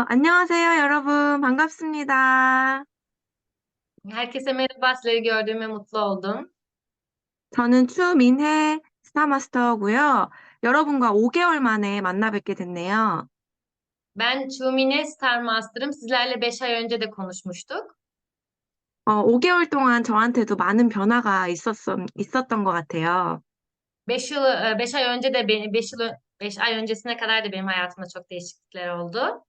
안녕하세요, 여러분. 반갑습니다. Herkese merhaba. Sizleri gördüğüme mutlu oldum. 저는 추민혜 스타마스터고요. 여러분과 5개월 만에 만나 뵙게 됐네요. Ben Çumine Star Master'ım. Sizlerle 5 ay önce de konuşmuştuk. 5개월 동안 저한테도 많은 변화가 있었던 것 같아요. 5 ay önce de 5 ay öncesine kadar da benim hayatımda çok değişiklikler oldu.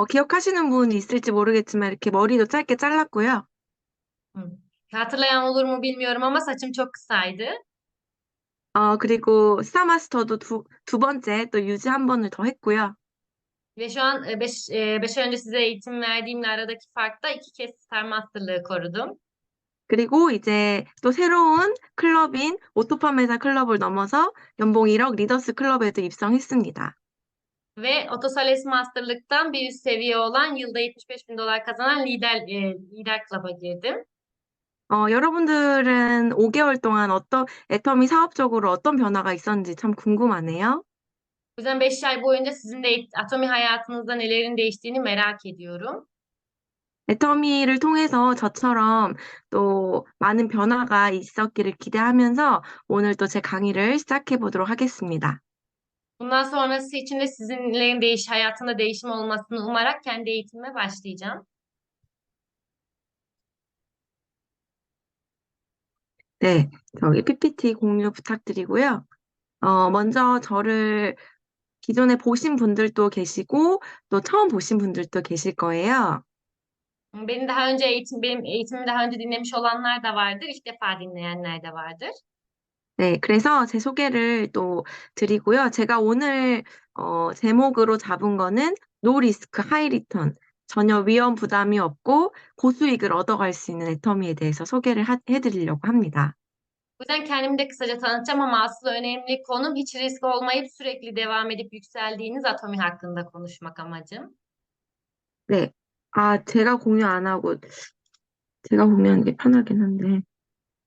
기억하시는 분이 있을지 모르겠지만 이렇게 머리도 짧게 잘랐고요. Hı. Hatırlayan olur mu bilmiyorum ama saçım çok kısaydı. 그리고 스타마스터도 두 번째 또 유지 한 번을 더 했고요. Ve şu an 5 ay önce size eğitim verdiğimle aradaki farkta 2 kez Star Master'lığı korudum. 그리고 이제 또 새로운 클럽인 오토팜회사 클럽을 넘어서 연봉 1억 리더스 클럽에도 입성했습니다. Ve Otosales Master'lıktan bir üst seviye olan yılda 75 bin dolar kazanan lider klaba girdim. 여러분들은 5개월 동안 애터미 사업적으로 어떤 변화가 있었는지 참 궁금하네요. O yüzden 5 ay boyunca sizin de Atomi hayatınızda nelerin değiştiğini merak ediyorum. 애터미를 통해서 저처럼 또 많은 변화가 있었기를 기대하면서 오늘 또 제 강의를 시작해 보도록 하겠습니다. Bundan sonrası için de hayatında değişim olmasını umarak kendi eğitimime başlayacağım. 네, 저기 PPT 공유 부탁드리고요. 먼저 저를 기존에 보신 분들도 계시고 또 처음 보신 분들도 계실 거예요. Benim eğitimimi daha önce dinlemiş olanlar da vardır, ilk defa dinleyenler de vardır. 네, 그래서 제 소개를 또 드리고요. 제가 오늘 제목으로 잡은 거는 노 리스크 하이 리턴. 전혀 위험 부담이 없고 고수익을 얻어갈 수 있는 애터미에 대해서 소개를 해드리려고 합니다. Bu yüzden kendimi de kısaca tanıtacağım ama asıl önemli konum hiç risk olmayıp sürekli devam edip yükseldiğiniz Atomi hakkında konuşmak amacım. 네. 제가 공유 안 하고 제가 공유하는 게 편하긴 한데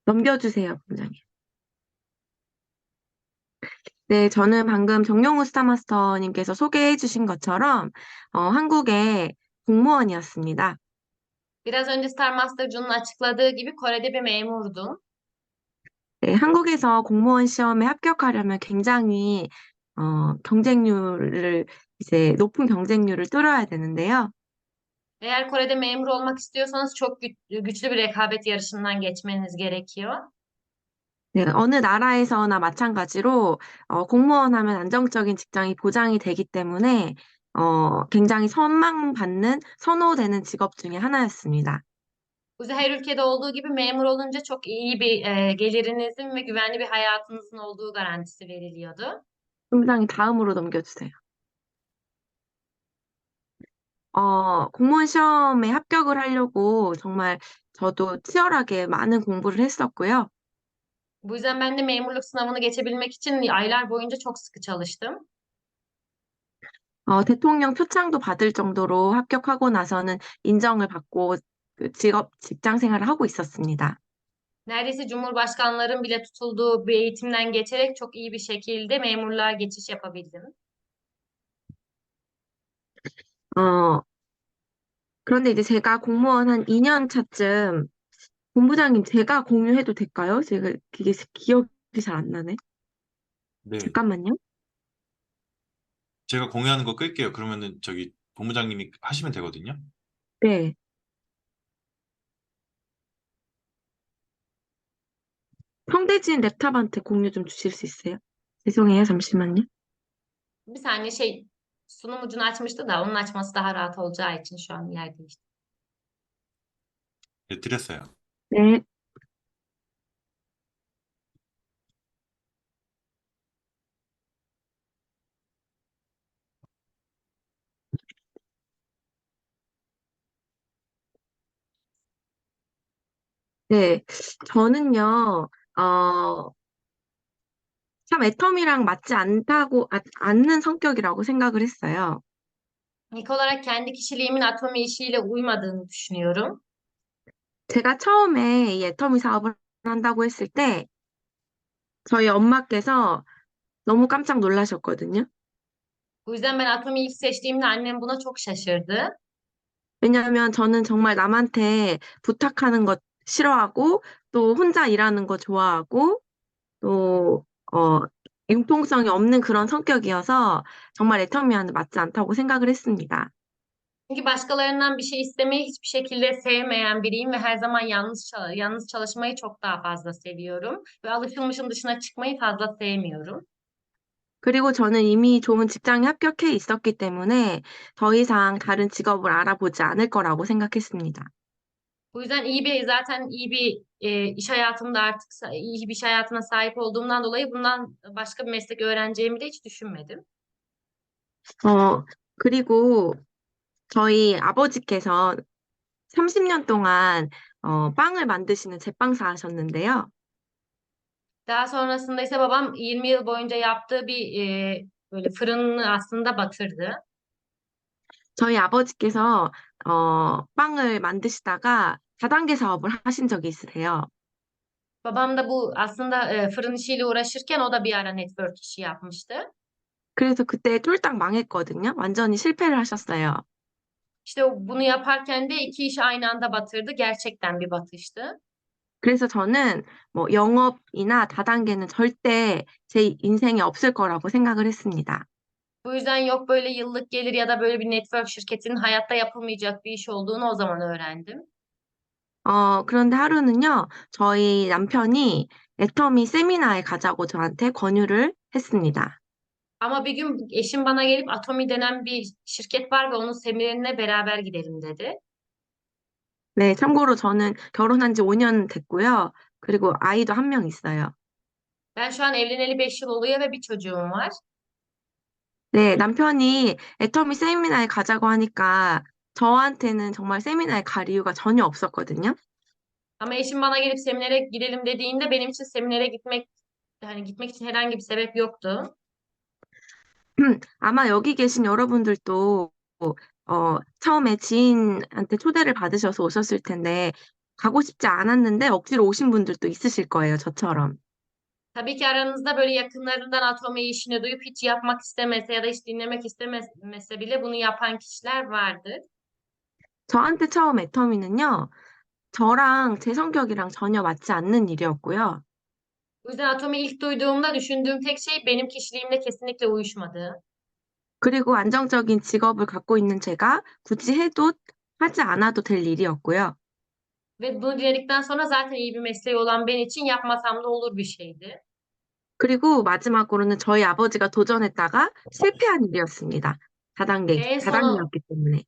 넘겨주세요, 본장님. 네, 저는 방금 정용우 스타마스터님께서 소개해 주신 것처럼 한국의 공무원이었습니다. Biraz önce Star Master'cunun açıkladığı gibi Kore'de bir memurdum. 네, 한국에서 공무원 시험에 합격하려면 굉장히 이제 높은 경쟁률을 뚫어야 되는데요. Eğer Kore'de memur olmak istiyorsanız çok güçlü bir rekabet yarışından geçmeniz gerekiyor. 네, 어느 나라에서나 마찬가지로 공무원 하면 안정적인 직장이 보장이 되기 때문에 굉장히 선호되는 직업 중에 하나였습니다. Bu her ülkede olduğu gibi memur olunca çok iyi bir gelirinizin ve güvenli bir hayatınızın olduğu garantisi veriliyordu. 팀장이 다음으로 넘겨주세요. 공무원 시험에 합격을 하려고 정말 저도 치열하게 많은 공부를 했었고요. Bu yüzden ben de memurluk sınavını geçebilmek için aylar boyunca çok sıkı çalıştım. 대통령 표창도 받을 정도로 합격하고 나서는 인정을 받고 그 직장 생활을 하고 있었습니다. Neredeyse cumhurbaşkanların bile tutulduğu bir eğitimden geçerek çok iyi bir şekilde memurluğa geçiş yapabildim. 어, 그런데 이제 제가 공무원 한 2년 차쯤 본부장님 제가 공유해도 될까요? 제가 그게 기억이 잘 안 나네. 네, 잠깐만요. 제가 공유하는 거 끌게요. 그러면은 저기 본부장님이 하시면 되거든요. 네. 성대진 랩탑한테 공유 좀 주실 수 있어요? 죄송해요. 잠시만요. Bir saniye sunum ucunu açmıştı da onun açması daha rahat olacağı için şu an yer değişti. 네, 드렸어요. 네. 네. 저는요, 참 애텀이랑 맞지 않는 성격이라고 생각을 했어요. İlk olarak kendi kişiliğimin atomi işiyle uymadığını düşünüyorum. 제가 처음에 이 애터미 사업을 한다고 했을 때 저희 엄마께서 너무 깜짝 놀라셨거든요. Bu yüzden ben Atom'i ilk seçtiğimde annem buna çok şaşırdı. 왜냐하면 저는 정말 남한테 부탁하는 것 싫어하고 또 혼자 일하는 거 좋아하고 또 융통성이 없는 그런 성격이어서 정말 애터미와는 맞지 않다고 생각을 했습니다. Çünkü başkalarından bir şey istemeyi hiçbir şekilde sevmeyen biriyim ve her zaman yalnız çalışmayı çok daha fazla seviyorum. Ve alışılmışın dışına çıkmayı fazla sevmiyorum. 그리고 저는 이미 좋은 직장에 합격해 있었기 때문에 더 이상 다른 직업을 알아보지 않을 거라고 생각했습니다. Bu yüzden zaten iyi bir iş hayatımda artık iyi bir iş hayatına sahip olduğumdan dolayı bundan başka bir meslek öğreneceğimi de hiç düşünmedim. 그리고 저희 아버지께서 30년 동안 빵을 만드시는 제빵사 하셨는데요. Daha sonrasında ise babam 20 yıl boyunca yaptığı bir böyle fırını aslında batırdı. 저희 아버지께서 빵을 만드시다가 다단계 사업을 하신 적이 있으세요. Babam da bu aslında fırın işiyle uğraşırken o da bir ara network işi yapmıştı. 그래서 그때 쫄딱 망했거든요. 완전히 실패를 하셨어요. İşte bunu yaparken de iki işi aynı anda batırdı. Gerçekten bir batıştı. 그래서 저는 뭐 영업이나 다단계는 절대 제 인생에 없을 거라고 생각을 했습니다. Bu yüzden yok böyle yıllık gelir ya da böyle bir network şirketinin hayatta yapılmayacak bir iş olduğunu o zaman öğrendim. 그런데 하루는요, 저희 남편이 애터미 세미나에 가자고 저한테 권유를 했습니다. Ama bir gün eşim bana gelip Atomi denen bir şirket var ve onun seminerine beraber gidelim dedi. 네, 참고로 저는 결혼한 지 5년 됐고요. 그리고 아이도 한 명 있어요. Ben şu an evleneli 5 yıl oluyor ve bir çocuğum var. 네, 남편이 애터미 세미나에 가자고 하니까 저한테는 정말 세미나에 갈 이유가 전혀 없었거든요. Ama eşim bana gelip seminere gidelim dediğinde benim için seminere gitmek için herhangi bir sebep yoktu. 아마 여기 계신 여러분들도 처음에 지인한테 초대를 받으셔서 오셨을 텐데 가고 싶지 않았는데 억지로 오신 분들도 있으실 거예요, 저처럼. Tabii ki aranızda böyle yakınlarından Atomi işini duyup hiç yapmak istemese ya da hiç dinlemek istemese bile bunu yapan kişiler vardır. 저한테 처음 애터미는요, 저랑 제 성격이랑 전혀 맞지 않는 일이었고요. Bu yüzden Atomi ilk duyduğumda düşündüğüm tek şey benim kişiliğimle kesinlikle uyuşmadığı. 그리고 안정적인 직업을 갖고 있는 제가 굳이 해도 하지 않아도 될 일이었고요. Ve bunu dinledikten sonra zaten iyi bir mesleği olan ben için yapmasam da olur bir şeydi. 그리고 마지막으로는 저희 아버지가 도전했다가 실패한 일이었습니다. Ve en sonu 다단계였기 때문에.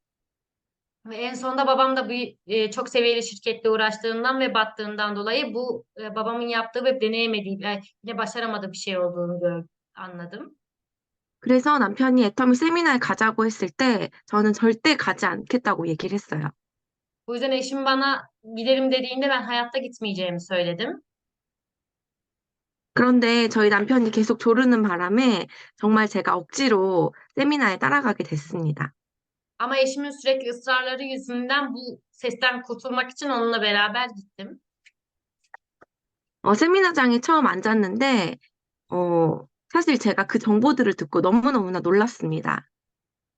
ve en sonunda babam da bir çok seviyeli şirketle uğraştığından ve battığından dolayı bu babamın yaptığı ve deneyemediği, yine başaramadığı bir şey olduğunu anladım. 그래서 남편이 애터미 세미나에 가자고 했을 때 저는 절대 가지 않겠다고 얘기를 했어요. Bu yüzden eşim bana gidelim dediğinde ben hayatta gitmeyeceğimi söyledim. 그런데 저희 남편이 계속 조르는 바람에 정말 제가 억지로 세미나에 따라가게 됐습니다. Ama eşimin sürekli ısrarları yüzünden bu sesten kurtulmak için onunla beraber gittim. 세미나장에 처음 앉았는데 사실 제가 그 정보들을 듣고 너무너무나 놀랐습니다.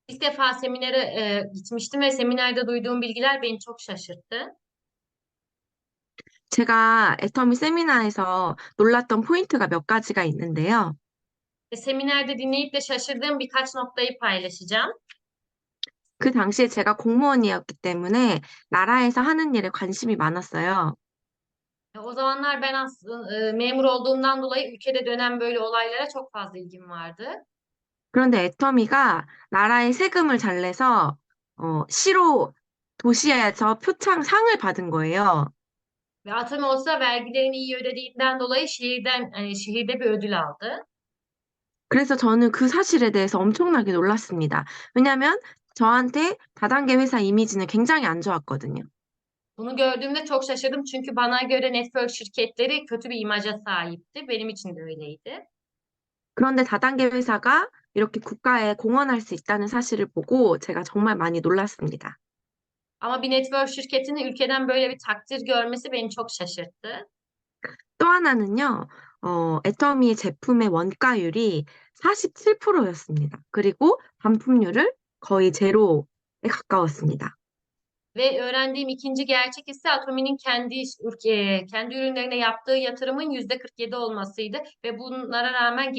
İlk defa seminere gitmiştim ve seminerde duyduğum bilgiler beni çok şaşırttı. 제가 애터미 세미나에서 놀랐던 포인트가 몇 가지가 있는데요. Ve seminerde dinleyip de şaşırdığım birkaç noktayı paylaşacağım. 그 당시에 제가 공무원이었기 때문에 나라에서 하는 일에 관심이 많았어요. O zamanlar ben aslında memur olduğumdan dolayı ülkede dönen böyle olaylara çok fazla ilgim vardı. 그런데 애터미가 나라의 세금을 잘 내서 시로 도시에서 표창 상을 받은 거예요. Ve Atom olsa vergilerini iyi ödediğinden dolayı şehirde bir ödül aldı. 그래서 저는 그 사실에 대해서 엄청나게 놀랐습니다. 왜냐하면 저한테 다단계 회사 이미지는 굉장히 안 좋았거든요. Bunu gördüğümde çok şaşırdım çünkü bana göre network şirketleri kötü bir imaja sahipti. Benim için de öyleydi. 그런데 다단계 회사가 이렇게 국가에 공헌할 수 있다는 사실을 보고 제가 정말 많이 놀랐습니다. Ama bir network şirketinin ülkeden böyle bir takdir görmesi beni çok şaşırttı. 또 하나는요, 애터미 제품의 원가율이 47%였습니다. 그리고 반품률을 거의 제로에 가까웠습니다. Ve öğrendiğim ikinci gerçek ise Atomi'nin kendi ürünlerine yaptığı yatırımın %47 olmasıydı ve bunlara rağmen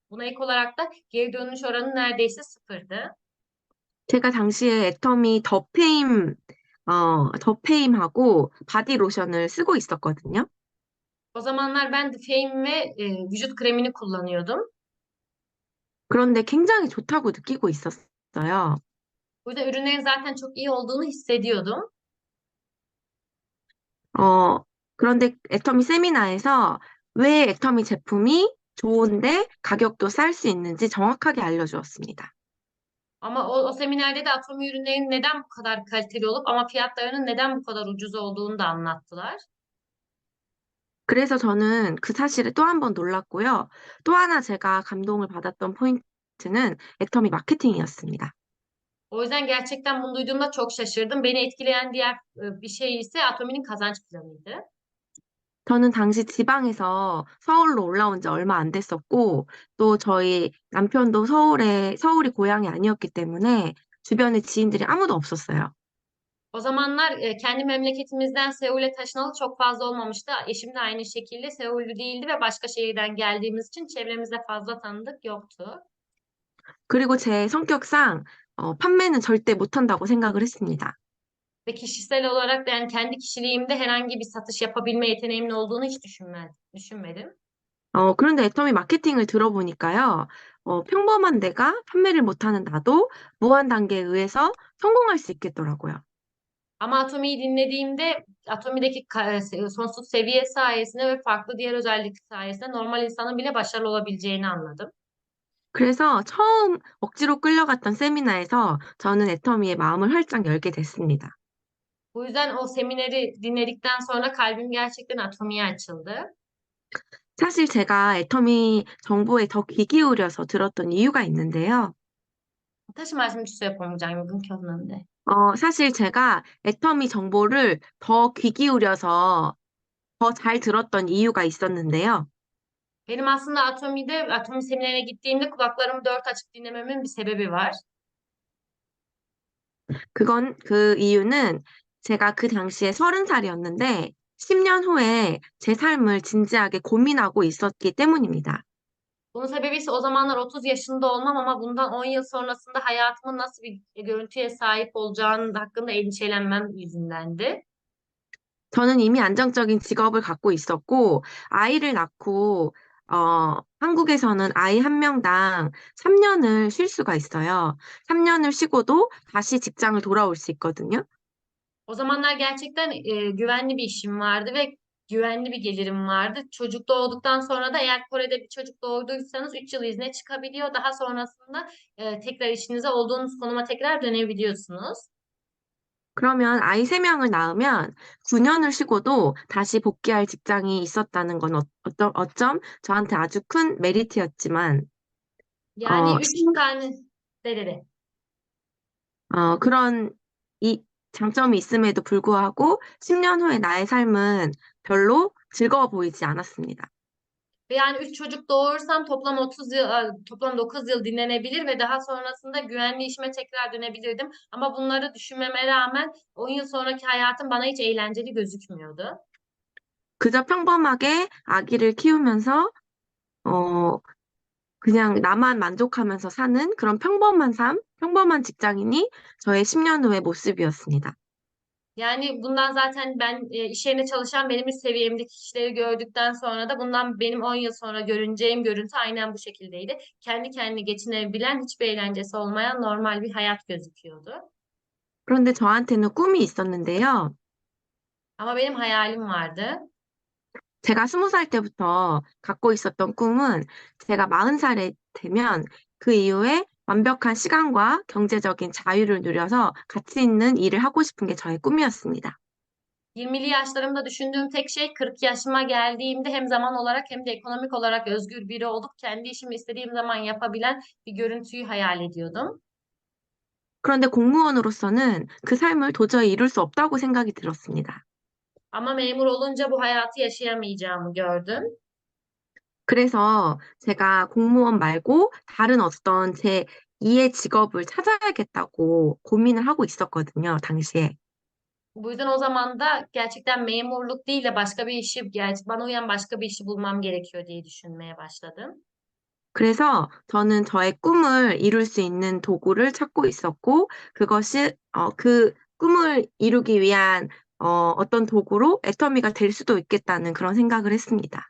buna ek olarak da geri dönüş oranı neredeyse sıfırdı. 제가 당시에 애터미 더페임하고 바디 로션을 쓰고 있었거든요. O zamanlar ben The Fame ve vücut kremini kullanıyordum. 그런데 굉장히 좋다고 느끼고 있었어요. Burada ürünlerin zaten çok iyi olduğunu hissediyordum. 어, 그런데 애터미 세미나에서 왜 애터미 제품이 좋은데 가격도 쌀 수 있는지 정확하게 알려주었습니다. Ama o seminerde de Atomi ürünlerinin neden bu kadar kaliteli olup ama fiyatlarının neden bu kadar ucuz olduğunu da anlattılar. 그래서 저는 그 사실에 또 한 번 놀랐고요. 또 하나 제가 감동을 받았던 포인트는 애터미 마케팅이었습니다. O yüzden gerçekten bunu duyduğumda çok şaşırdım. Beni etkileyen diğer bir şey ise Atomi'nin kazanç planıydı. 저는 당시 지방에서 서울로 올라온 지 얼마 안 됐었고, 또 저희 남편도 서울이 고향이 아니었기 때문에 주변에 지인들이 아무도 없었어요. O zamanlar kendi memleketimizden Seul'e taşınalı çok fazla olmamıştı. Eşim de aynı şekilde Seul'lü değildi ve başka şehirden geldiğimiz için çevremizde fazla tanıdık yoktu. 그리고 제 성격상 판매는 절대 못한다고 생각을 했습니다. Ve kişisel olarak da yani kendi kişiliğimde herhangi bir satış yapabilme yeteneğimin olduğunu hiç düşünmedim. 그런데 애터미 마케팅을 들어보니까요, 평범한 내가 판매를 못하는 나도 무한 단계에 의해서 성공할 수 있겠더라고요. Ama Atomi'yi dinlediğimde Atomi'deki sonsuz seviye sayesinde ve farklı diğer özellik sayesinde normal insanın bile başarılı olabileceğini anladım. 그래서 처음 억지로 끌려갔던 세미나에서 저는 애터미의 마음을 활짝 열게 됐습니다. Bu yüzden o semineri dinledikten sonra kalbim gerçekten Atomi'ye açıldı. 사실 제가 애터미 정보에 더 귀 기울여서 들었던 이유가 있는데요. 다시 말씀 주세요, 본부장님. 끊겼는데. 사실 제가 애터미 정보를 더 귀 기울여서 더 잘 들었던 이유가 있었는데요. Benim aslında Atomi seminerine gittiğimde kulaklarımı dört açıp dinlememin bir sebebi var. 그 이유는 제가 그 당시에 30살이었는데 10년 후에 제 삶을 진지하게 고민하고 있었기 때문입니다. Bunun sebebi ise o zamanlar 30 yaşında olmam ama bundan 10 yıl sonrasında hayatımın nasıl bir görüntüye sahip olacağının hakkında endişelenmem yüzündendi. 저는 이미 안정적인 직업을 갖고 있었고, 아이를 낳고, 한국에서는 아이 한 명당 3년을 쉴 수가 있어요. 3년을 쉬고도 다시 직장을 돌아올 수 있거든요. O zamanlar gerçekten güvenli bir işim vardı ve güvenli bir gelirim vardı. Çocuk doğduktan sonra da eğer Kore'de bir çocuk doğurduysanız 3 yıl izne çıkabiliyor. Daha sonrasında tekrar işinize olduğunuz konuma tekrar dönebiliyorsunuz. 그러면 아이 3명을 낳으면 9년을 쉬고도 다시 복귀할 직장이 있었다는 건 어쩜 저한테 아주 큰 메리트였지만, Yani 어, 3 tane de. 그런 이 장점이 있음에도 불구하고 10년 후에 나의 삶은 별로 즐거워 보이지 않았습니다. Ve yani 3 çocuk doğurursam toplam 9 yıl dinlenebilir ve daha sonrasında güvenli işime tekrar dönebilirdim. Ama bunları düşünmeme rağmen 10 yıl sonraki hayatım bana hiç eğlenceli gözükmüyordu. 그저 평범하게 아기를 키우면서, 어, 그냥 나만 만족하면서 사는 그런 평범한 삶, 평범한 직장인이 저의 10년 후의 모습이었습니다. Yani bundan zaten ben iş yerinde çalışan benim üst seviyemdeki kişileri gördükten sonra da bundan benim 10 yıl sonra görüneceğim görüntü aynen bu şekildeydi. Kendi kendine geçinebilen, hiçbir eğlencesi olmayan normal bir hayat gözüküyordu. 그런데 저한테는 꿈이 있었는데요. Ama benim hayalim vardı. 제가 20살 때부터 갖고 있었던 꿈은 제가 40살이 되면 그 이후에 완벽한 시간과 경제적인 자유를 누려서 가치 있는 일을 하고 싶은 게 저의 꿈이었습니다. 20'li yaşlarımda düşündüğüm tek şey 40 yaşıma geldiğimde hem zaman olarak hem de ekonomik olarak özgür biri olup kendi işimi istediğim zaman yapabilen bir görüntüyü hayal ediyordum. 그런데 공무원으로서는 그 삶을 도저히 이룰 수 없다고 생각이 들었습니다. Ama memur olunca bu hayatı yaşayamayacağımı gördüm. 그래서 제가 공무원 말고 다른 어떤 제 2의 직업을 찾아야겠다고 고민을 하고 있었거든요, 당시에. Bu yüzden o zaman da gerçekten memurluk değil de başka bir işi, bana uyan başka bir işi bulmam gerekiyor diye düşünmeye başladım. 그래서 저는 저의 꿈을 이룰 수 있는 도구를 찾고 있었고, 그것이, 그 꿈을 이루기 위한, 어떤 도구로 애터미가 될 수도 있겠다는 그런 생각을 했습니다.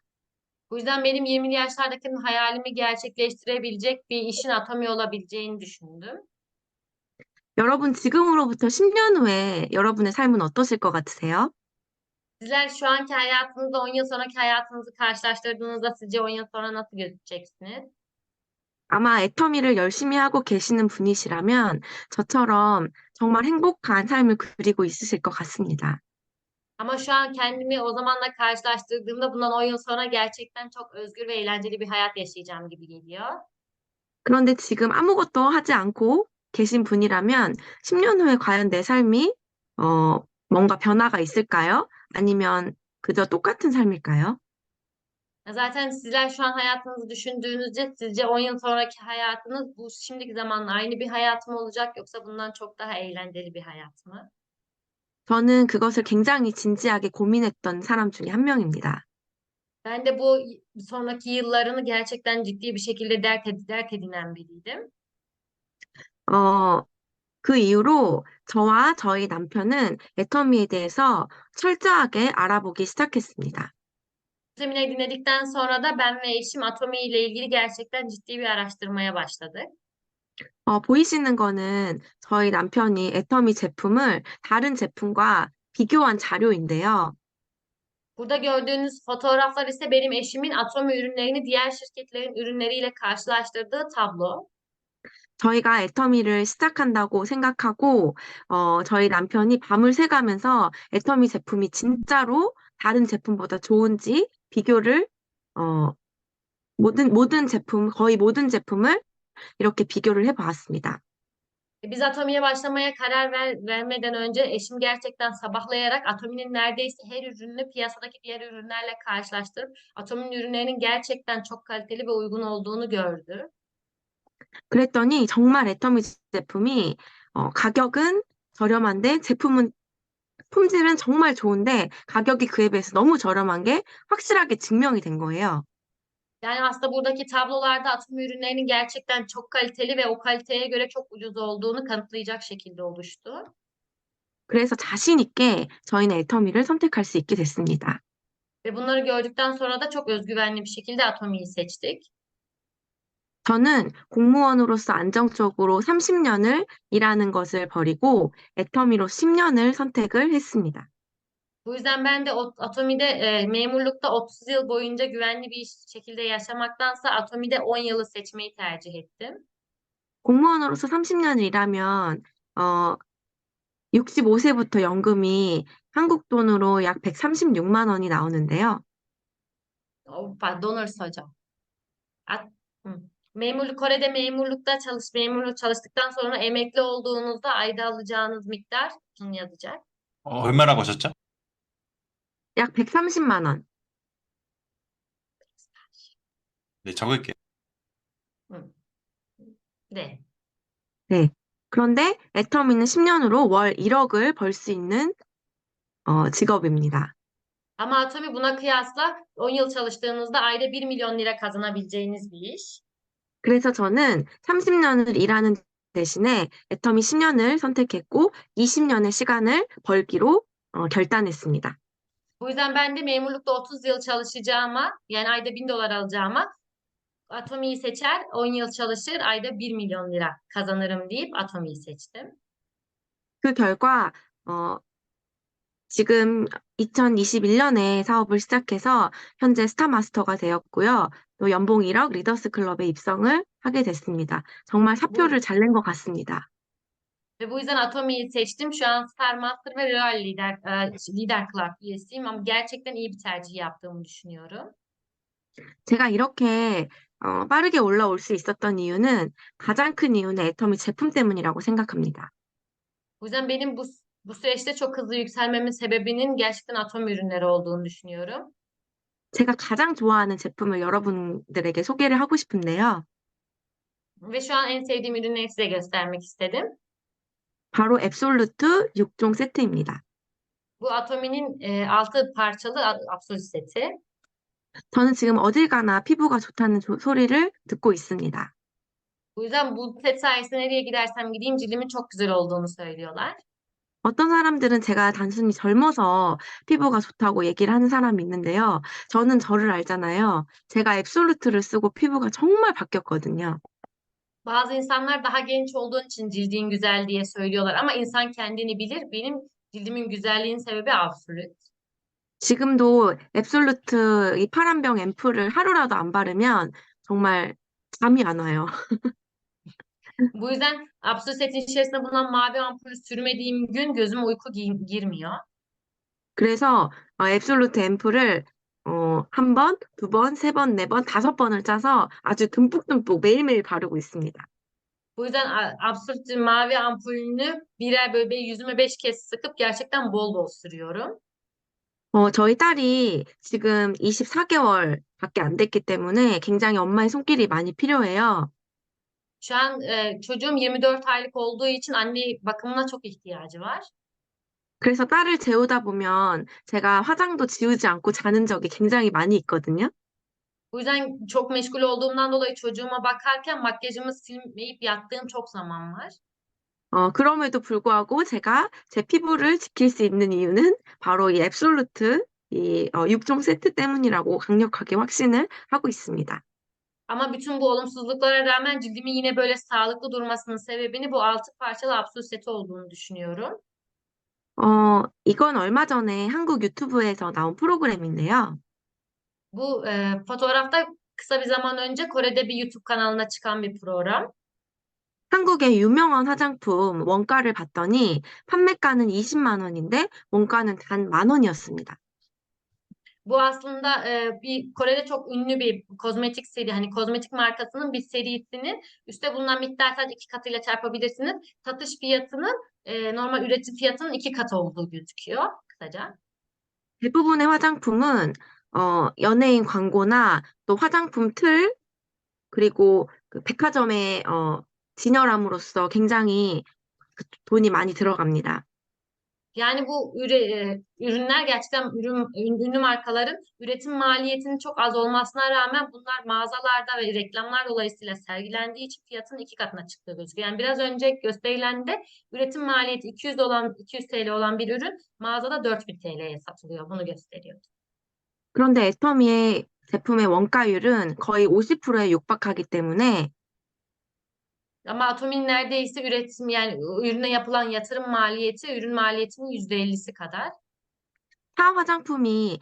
Bu yüzden benim 20'li yaşlardaki hayalimi gerçekleştirebilecek bir işin Atomi olabileceğini düşündüm. 여러분, 지금으로부터 10년 후에 여러분의 삶은 어떠실 것 같으세요? Sizler şu anki hayatınızla 10 yıl sonraki hayatınızı karşılaştırdığınızda sizce 10 yıl sonra nasıl gözükeceksiniz? 아마 애터미를 열심히 하고 계시는 분이시라면 저처럼 정말 행복한 삶을 그리고 있으실 것 같습니다. Ama şu an kendimi o zamanla karşılaştırdığımda bundan 10 yıl sonra gerçekten çok özgür ve eğlenceli bir hayat yaşayacağım gibi geliyor. 그런데 지금 아무것도 하지 않고 계신 분이라면 10년 후에 과연 내 삶이 뭔가 변화가 있을까요? 아니면 그저 똑같은 삶일까요? Zaten sizler şu an hayatınızı düşündüğünüzde sizce 10 yıl sonraki hayatınız bu şimdiki zamanla aynı bir hayat mı olacak yoksa bundan çok daha eğlenceli bir hayat mı? 저는 그것을 굉장히 진지하게 고민했던 사람 중에 한 명입니다. Ben de bu sonraki yıllarını gerçekten ciddi bir şekilde dert edinen biriydim. 어, 그 이후로 저와 저희 남편은 애터미에 대해서 철저하게 알아보기 시작했습니다. Seminer dinledikten sonra da ben ve eşim Atomi ile ilgili gerçekten ciddi bir araştırmaya başladık. 보이시는 거는 저희 남편이 애터미 제품을 다른 제품과 비교한 자료인데요. Burada gördüğünüz fotoğraflar ise benim eşimin Atomi ürünlerini diğer şirketlerin ürünleriyle karşılaştırdığı tablo. 저희가 애터미를 시작한다고 생각하고, 저희 남편이 밤을 새가면서 애터미 제품이 진짜로 다른 제품보다 좋은지 비교를, 어, 거의 모든 제품을 이렇게 비교를 해보았습니다. Biz Atomi'ye başlamaya vermeden önce eşim gerçekten sabahlayarak Atomi'nin neredeyse her ürününü piyasadaki diğer ürünlerle karşılaştırıp Atomi'nin ürünlerinin gerçekten çok kaliteli ve uygun olduğunu gördü. 그랬더니 정말 애터미 제품이, 가격은 저렴한데 품질은 정말 좋은데 가격이 그에 비해서 너무 저렴한 게 확실하게 증명이 된 거예요. Yani aslında buradaki tablolarda Atomi ürünlerinin gerçekten çok kaliteli ve o kaliteye göre çok ucuz olduğunu kanıtlayacak şekilde oluştu. 그래서 자신 있게 저희는 애터미를 선택할 수 있게 됐습니다. Ve bunları gördükten sonra da çok özgüvenli bir şekilde Atomi'yi seçtik. 저는 공무원으로서 안정적으로 30년을 일하는 것을 버리고 애터미로 10년을 선택을 했습니다. Bu yüzden ben de Atomi'de memurlukta 30 yıl boyunca güvenli bir şekilde yaşamaktansa Atomi'de 10 yılı seçmeyi tercih ettim. 공무원으로서 30년을 일하면 65세부터 연금이 한국 돈으로 약 136만 원이 나오는데요. Donors hocam. At, hı. Kore'de memurluk çalıştıktan sonra emekli olduğunuzda ayda alacağınız miktar yazacak. 얼마라고 하셨죠? 약 130만 원. 네, 적을게요. Hı. 네. 네. 그런데 애터미는 10년으로 월 1억을 벌 수 있는 직업입니다. Ama Atomi buna kıyasla 10 yıl çalıştığınızda ayda 1 milyon lira kazanabileceğiniz bir iş. 그래서 저는 30년을 일하는 대신에 애터미 10년을 선택했고 20년의 시간을 벌기로 결단했습니다. Bu yüzden ben de memurlukta 30 yıl çalışacağıma, yani ayda 1.000 dolar alacağıma Atomi'yi seçer, 10 yıl çalışır, ayda 1 milyon lira kazanırım deyip Atomi'yi seçtim. 그 결과 지금 2021년에 사업을 시작해서 현재 스타마스터가 되었고요. 또 연봉 1억 리더스 클럽에 입성을 하게 됐습니다. 정말 Bu, 사표를 잘 낸 것 같습니다. ve bu yüzden Atomi'yi seçtim. Şu an Star Master ve Real Lider Club üyesiyim ama gerçekten iyi bir tercih yaptığımı düşünüyorum. 제가 이렇게 빠르게 올라올 수 있었던 이유는 가장 큰 이유는 애터미 제품 때문이라고 생각합니다. Bu yüzden benim bu süreçte çok hızlı yükselmemin sebebinin gerçekten Atomi ürünleri olduğunu düşünüyorum. 제가 가장 좋아하는 제품을 여러분들에게 소개를 하고 싶은데요. Ve şu an en sevdiğim ürünleri size göstermek istedim. 바로 앱솔루트 6종 세트입니다. Bu Atomi'nin 6 parçalı absolut seti. 저는 지금 어딜 가나 피부가 좋다는 소리를 듣고 있습니다. Bu yüzden bu set sayesinde nereye gidersem gideyim cildimin çok güzel olduğunu söylüyorlar. 어떤 사람들은 제가 단순히 젊어서 피부가 좋다고 얘기를 하는 사람이 있는데요. 저는 저를 알잖아요. 제가 앱솔루트를 쓰고 피부가 정말 바뀌었거든요. Bazı insanlar daha genç olduğun için cildin güzel diye söylüyorlar ama insan kendini bilir. Benim cildimin güzelliğinin sebebi absolut. 지금도 앱솔루트 이 파란 병 앰플을 하루라도 안 바르면 정말 잠이 안 와요. Bu yüzden absolut setin içerisinde bulunan mavi ampulü sürmediğim gün gözüme uyku girmiyor. 그래서 앱솔루트 앰플을 한 번, 두 번, 세 번, 네 번, 다섯 번을 짜서 아주 듬뿍듬뿍 매일매일 바르고 있습니다. Bu yüzden absolut mavi ampulünü birer böyle yüzüme 5 kez sıkıp gerçekten bol bol sürüyorum. 저희 딸이 지금 24개월밖에 안 됐기 때문에 굉장히 엄마의 손길이 많이 필요해요. Şu an çocuğum 24 aylık olduğu için anne bakımına çok ihtiyacı var. 그래서 딸을 재우다 보면 제가 화장도 지우지 않고 자는 적이 굉장히 많이 있거든요. Bu yüzden çok meşgul olduğumdan dolayı çocuğuma bakarken makyajımı silmeyip yattığım çok zaman var. 그럼에도 불구하고 제가 제 피부를 지킬 수 있는 이유는 바로 이 앱솔루트 이 6종 세트 때문이라고 강력하게 확신을 하고 있습니다. Ama bütün bu olumsuzluklara rağmen cildimin yine böyle sağlıklı durmasının sebebini bu 6 parçalı absolut seti olduğunu düşünüyorum. 이건 얼마 전에 한국 유튜브에서 나온 프로그램인데요. Bu fotoğrafta kısa bir zaman önce Kore'de bir YouTube kanalına çıkan bir program. 한국의 유명한 화장품 원가를 봤더니 판매가는 20만 원인데 원가는 단 10,000원이었습니다. Bu aslında bir Kore'de çok ünlü bir kozmetik seri, hani kozmetik markasının bir serisinin üstte bulunan miktar sadece 2 katıyla çarpabilirsiniz. Satış fiyatının normal üretim fiyatının 2 katı olduğu gözüküyor kısaca. 대부분의 화장품은 연예인 광고나 또 화장품 틀 그리고 그 백화점의 진열함으로써 굉장히 돈이 많이 들어갑니다. Yani bu ürünler gerçekten ünlü markaların üretim maliyetinin çok az olmasına rağmen bunlar mağazalarda ve reklamlar dolayısıyla sergilendiği için fiyatın 2 katına çıktığı gözüküyor. Yani biraz önce gösterilen üretim maliyeti 200 TL olan bir ürün mağazada 4.000 TL'ye satılıyor. Bunu gösteriyor. 그런데 애터미의 제품의 원가율은 거의 50%에 육박하기 때문에 Ama Atomi'nin neredeyse üretim yani ürüne yapılan yatırım maliyeti ürün maliyetinin %50'si kadar. 타 화장품이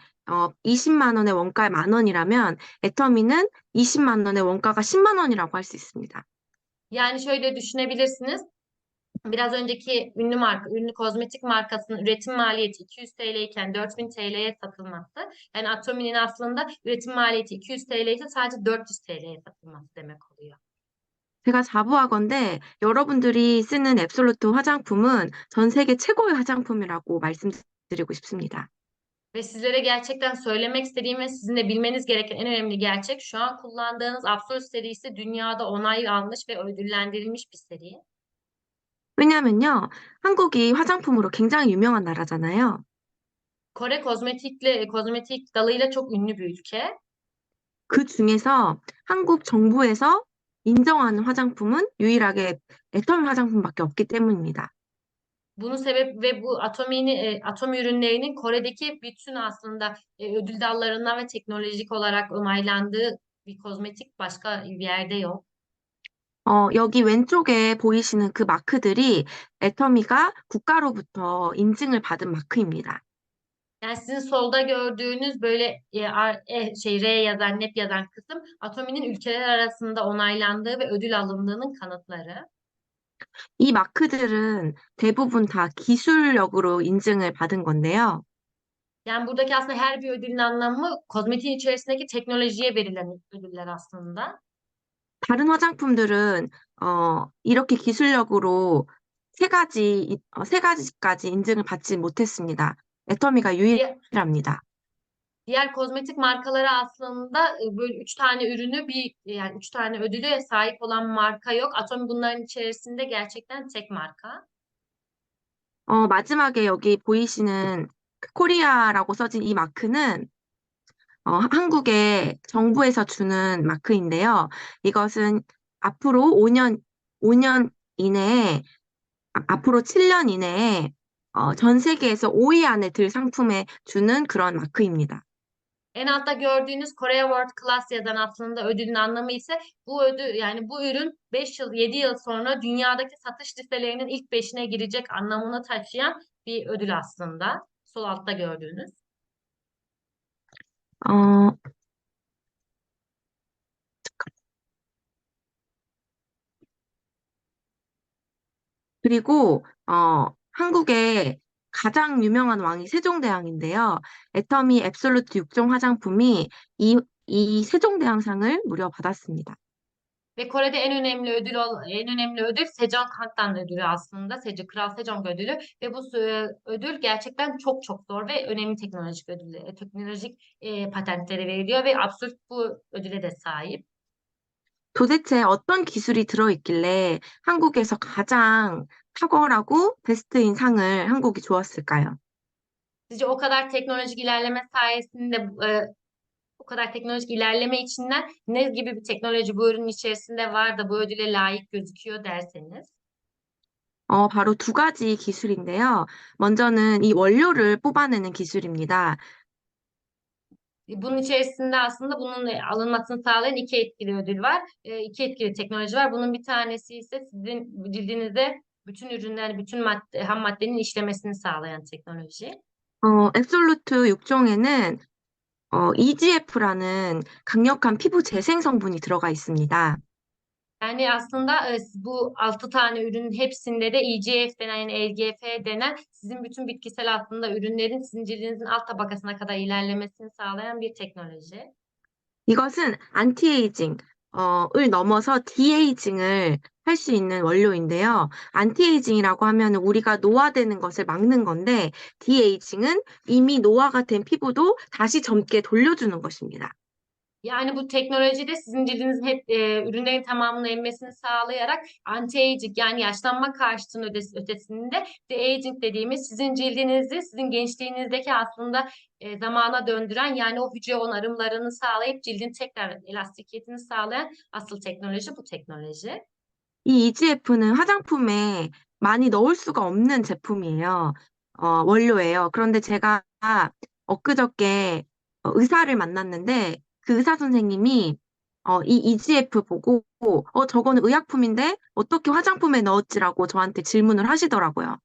20만 원의 원가에 만 원이라면 애터미는 20만 원의 원가가 10만 원이라고 할 수 있습니다. Yani şöyle düşünebilirsiniz. Biraz önceki ünlü kozmetik markasının üretim maliyeti 200 TL iken 4.000 TL'ye satılması. Yani Atomi'nin aslında üretim maliyeti 200 TL ise sadece 400 TL'ye satılması demek oluyor. 제가 자부하건대 여러분들이 쓰는 앱솔루트 화장품은 전 세계 최고의 화장품이라고 말씀드리고 싶습니다. Ve sizlere gerçekten söylemek istediğim ve sizin de bilmeniz gereken en önemli gerçek şu an kullandığınız Absolut serisi dünyada onay almış ve ödüllendirilmiş bir seri. 왜냐하면요, 한국이 화장품으로 굉장히 유명한 나라잖아요. Kore kozmetik dalıyla çok ünlü bir ülke. 그 중에서 한국 정부에서 인정하는 화장품은 유일하게 애터미 화장품밖에 없기 때문입니다. Bunun sebep ve bu Atomi ürünlerinin Kore'deki bütün aslında ödül dallarından ve teknolojik olarak onaylandığı bir kozmetik başka bir yerde yok. 여기 왼쪽에 보이시는 그 마크들이 애터미가 국가로부터 인증을 받은 마크입니다. Yani sizin solda gördüğünüz böyle R yazan, NEP yazan kısım Atomi'nin ülkeler arasında onaylandığı ve ödül alındığının kanıtları. 이 마크들은 대부분 다 기술력으로 인증을 받은 건데요. Yani buradaki aslında her bir ödülün anlamı kozmetiğin içerisindeki teknolojiye verilen ödüller aslında. 다른 화장품들은 이렇게 기술력으로 세 가지까지 인증을 받지 못했습니다. 애터미가 Diğer, 유일합니다. Diğer kozmetik markaları aslında böyle üç tane ürünü yani üç tane ödüle sahip olan marka yok. Atomi bunların içerisinde gerçekten tek marka. 마지막에 여기 보이시는 그 코리아라고 써진 이 마크는 한국의 정부에서 주는 마크인데요. 이것은 앞으로 5년 이내에, 앞으로 7년 이내에 전 세계에서 5위 안에 들 상품에 주는 그런 마크입니다. En altta gördüğünüz Korea World Class yazan aslında ödülün anlamı ise bu ödül yani bu ürün 5 yıl 7 yıl sonra dünyadaki satış listelerinin ilk beşine girecek anlamını taşıyan bir ödül aslında. Sol altta gördüğünüz. 어, 그리고 한국의 가장 유명한 왕이 세종대왕인데요. 애터미 앱솔루트 6종 화장품이 이 세종대왕상을 무려 받았습니다. Ve Kore'de en önemli ödül Sejong Kangtan ödülü aslında. Kral Sejong ödülü ve bu ödül gerçekten çok çok zor ve önemli teknolojik patentleri veriliyor ve absolut bu ödüle de sahip. 도대체 어떤 기술이 들어있길래 한국에서 가장 탁월하고 베스트인 상을 한국이 주었을까요? Sizce o kadar teknolojik ilerleme içinden ne gibi bir teknoloji bu ürünün içerisinde var da bu ödüle layık gözüküyor derseniz? 바로 두 가지 기술인데요. 먼저는 이 원료를 뽑아내는 기술입니다. Bunun içerisinde aslında bunun alınmasını sağlayan iki etkili ödül var. İki etkili teknoloji var. Bunun bir tanesi ise sizin cildinizde bütün ürünler, bütün ham maddenin işlemesini sağlayan teknoloji. 앱솔루트 6종에는 EGF라는 강력한 피부 재생 성분이 들어가 있습니다. Yani aslında bu 6 tane ürünün hepsinde de EGF denen yani EGF denen sizin bütün bitkisel aslında ürünlerin sizin cildinizin alt tabakasına kadar ilerlemesini sağlayan bir teknoloji. 이것은 안티에이징을 넘어서 디에이징을 할 수 있는 원료인데요. 안티에이징이라고 하면 우리가 노화되는 것을 막는 건데, 디에이징은 이미 노화가 된 피부도 다시 젊게 돌려주는 것입니다. Yani bu teknolojide sizin cildinizin hep ürünlerin tamamını emmesini sağlayarak anti-aging yani yaşlanma karşıtının ötesinde de-aging dediğimiz sizin cildinizi sizin gençliğinizdeki aslında zamana döndüren yani o hücre onarımlarını sağlayıp cildin tekrar elastikiyetini sağlayan asıl teknoloji bu teknoloji. 이 EGF는 화장품에 많이 넣을 수가 없는 제품이에요. 원료예요. 그런데 제가 엊그저께 의사를 만났는데 그 의사 선생님이 이 EGF 보고 저거는 의약품인데 어떻게 화장품에 넣었지라고 저한테 질문을 하시더라고요.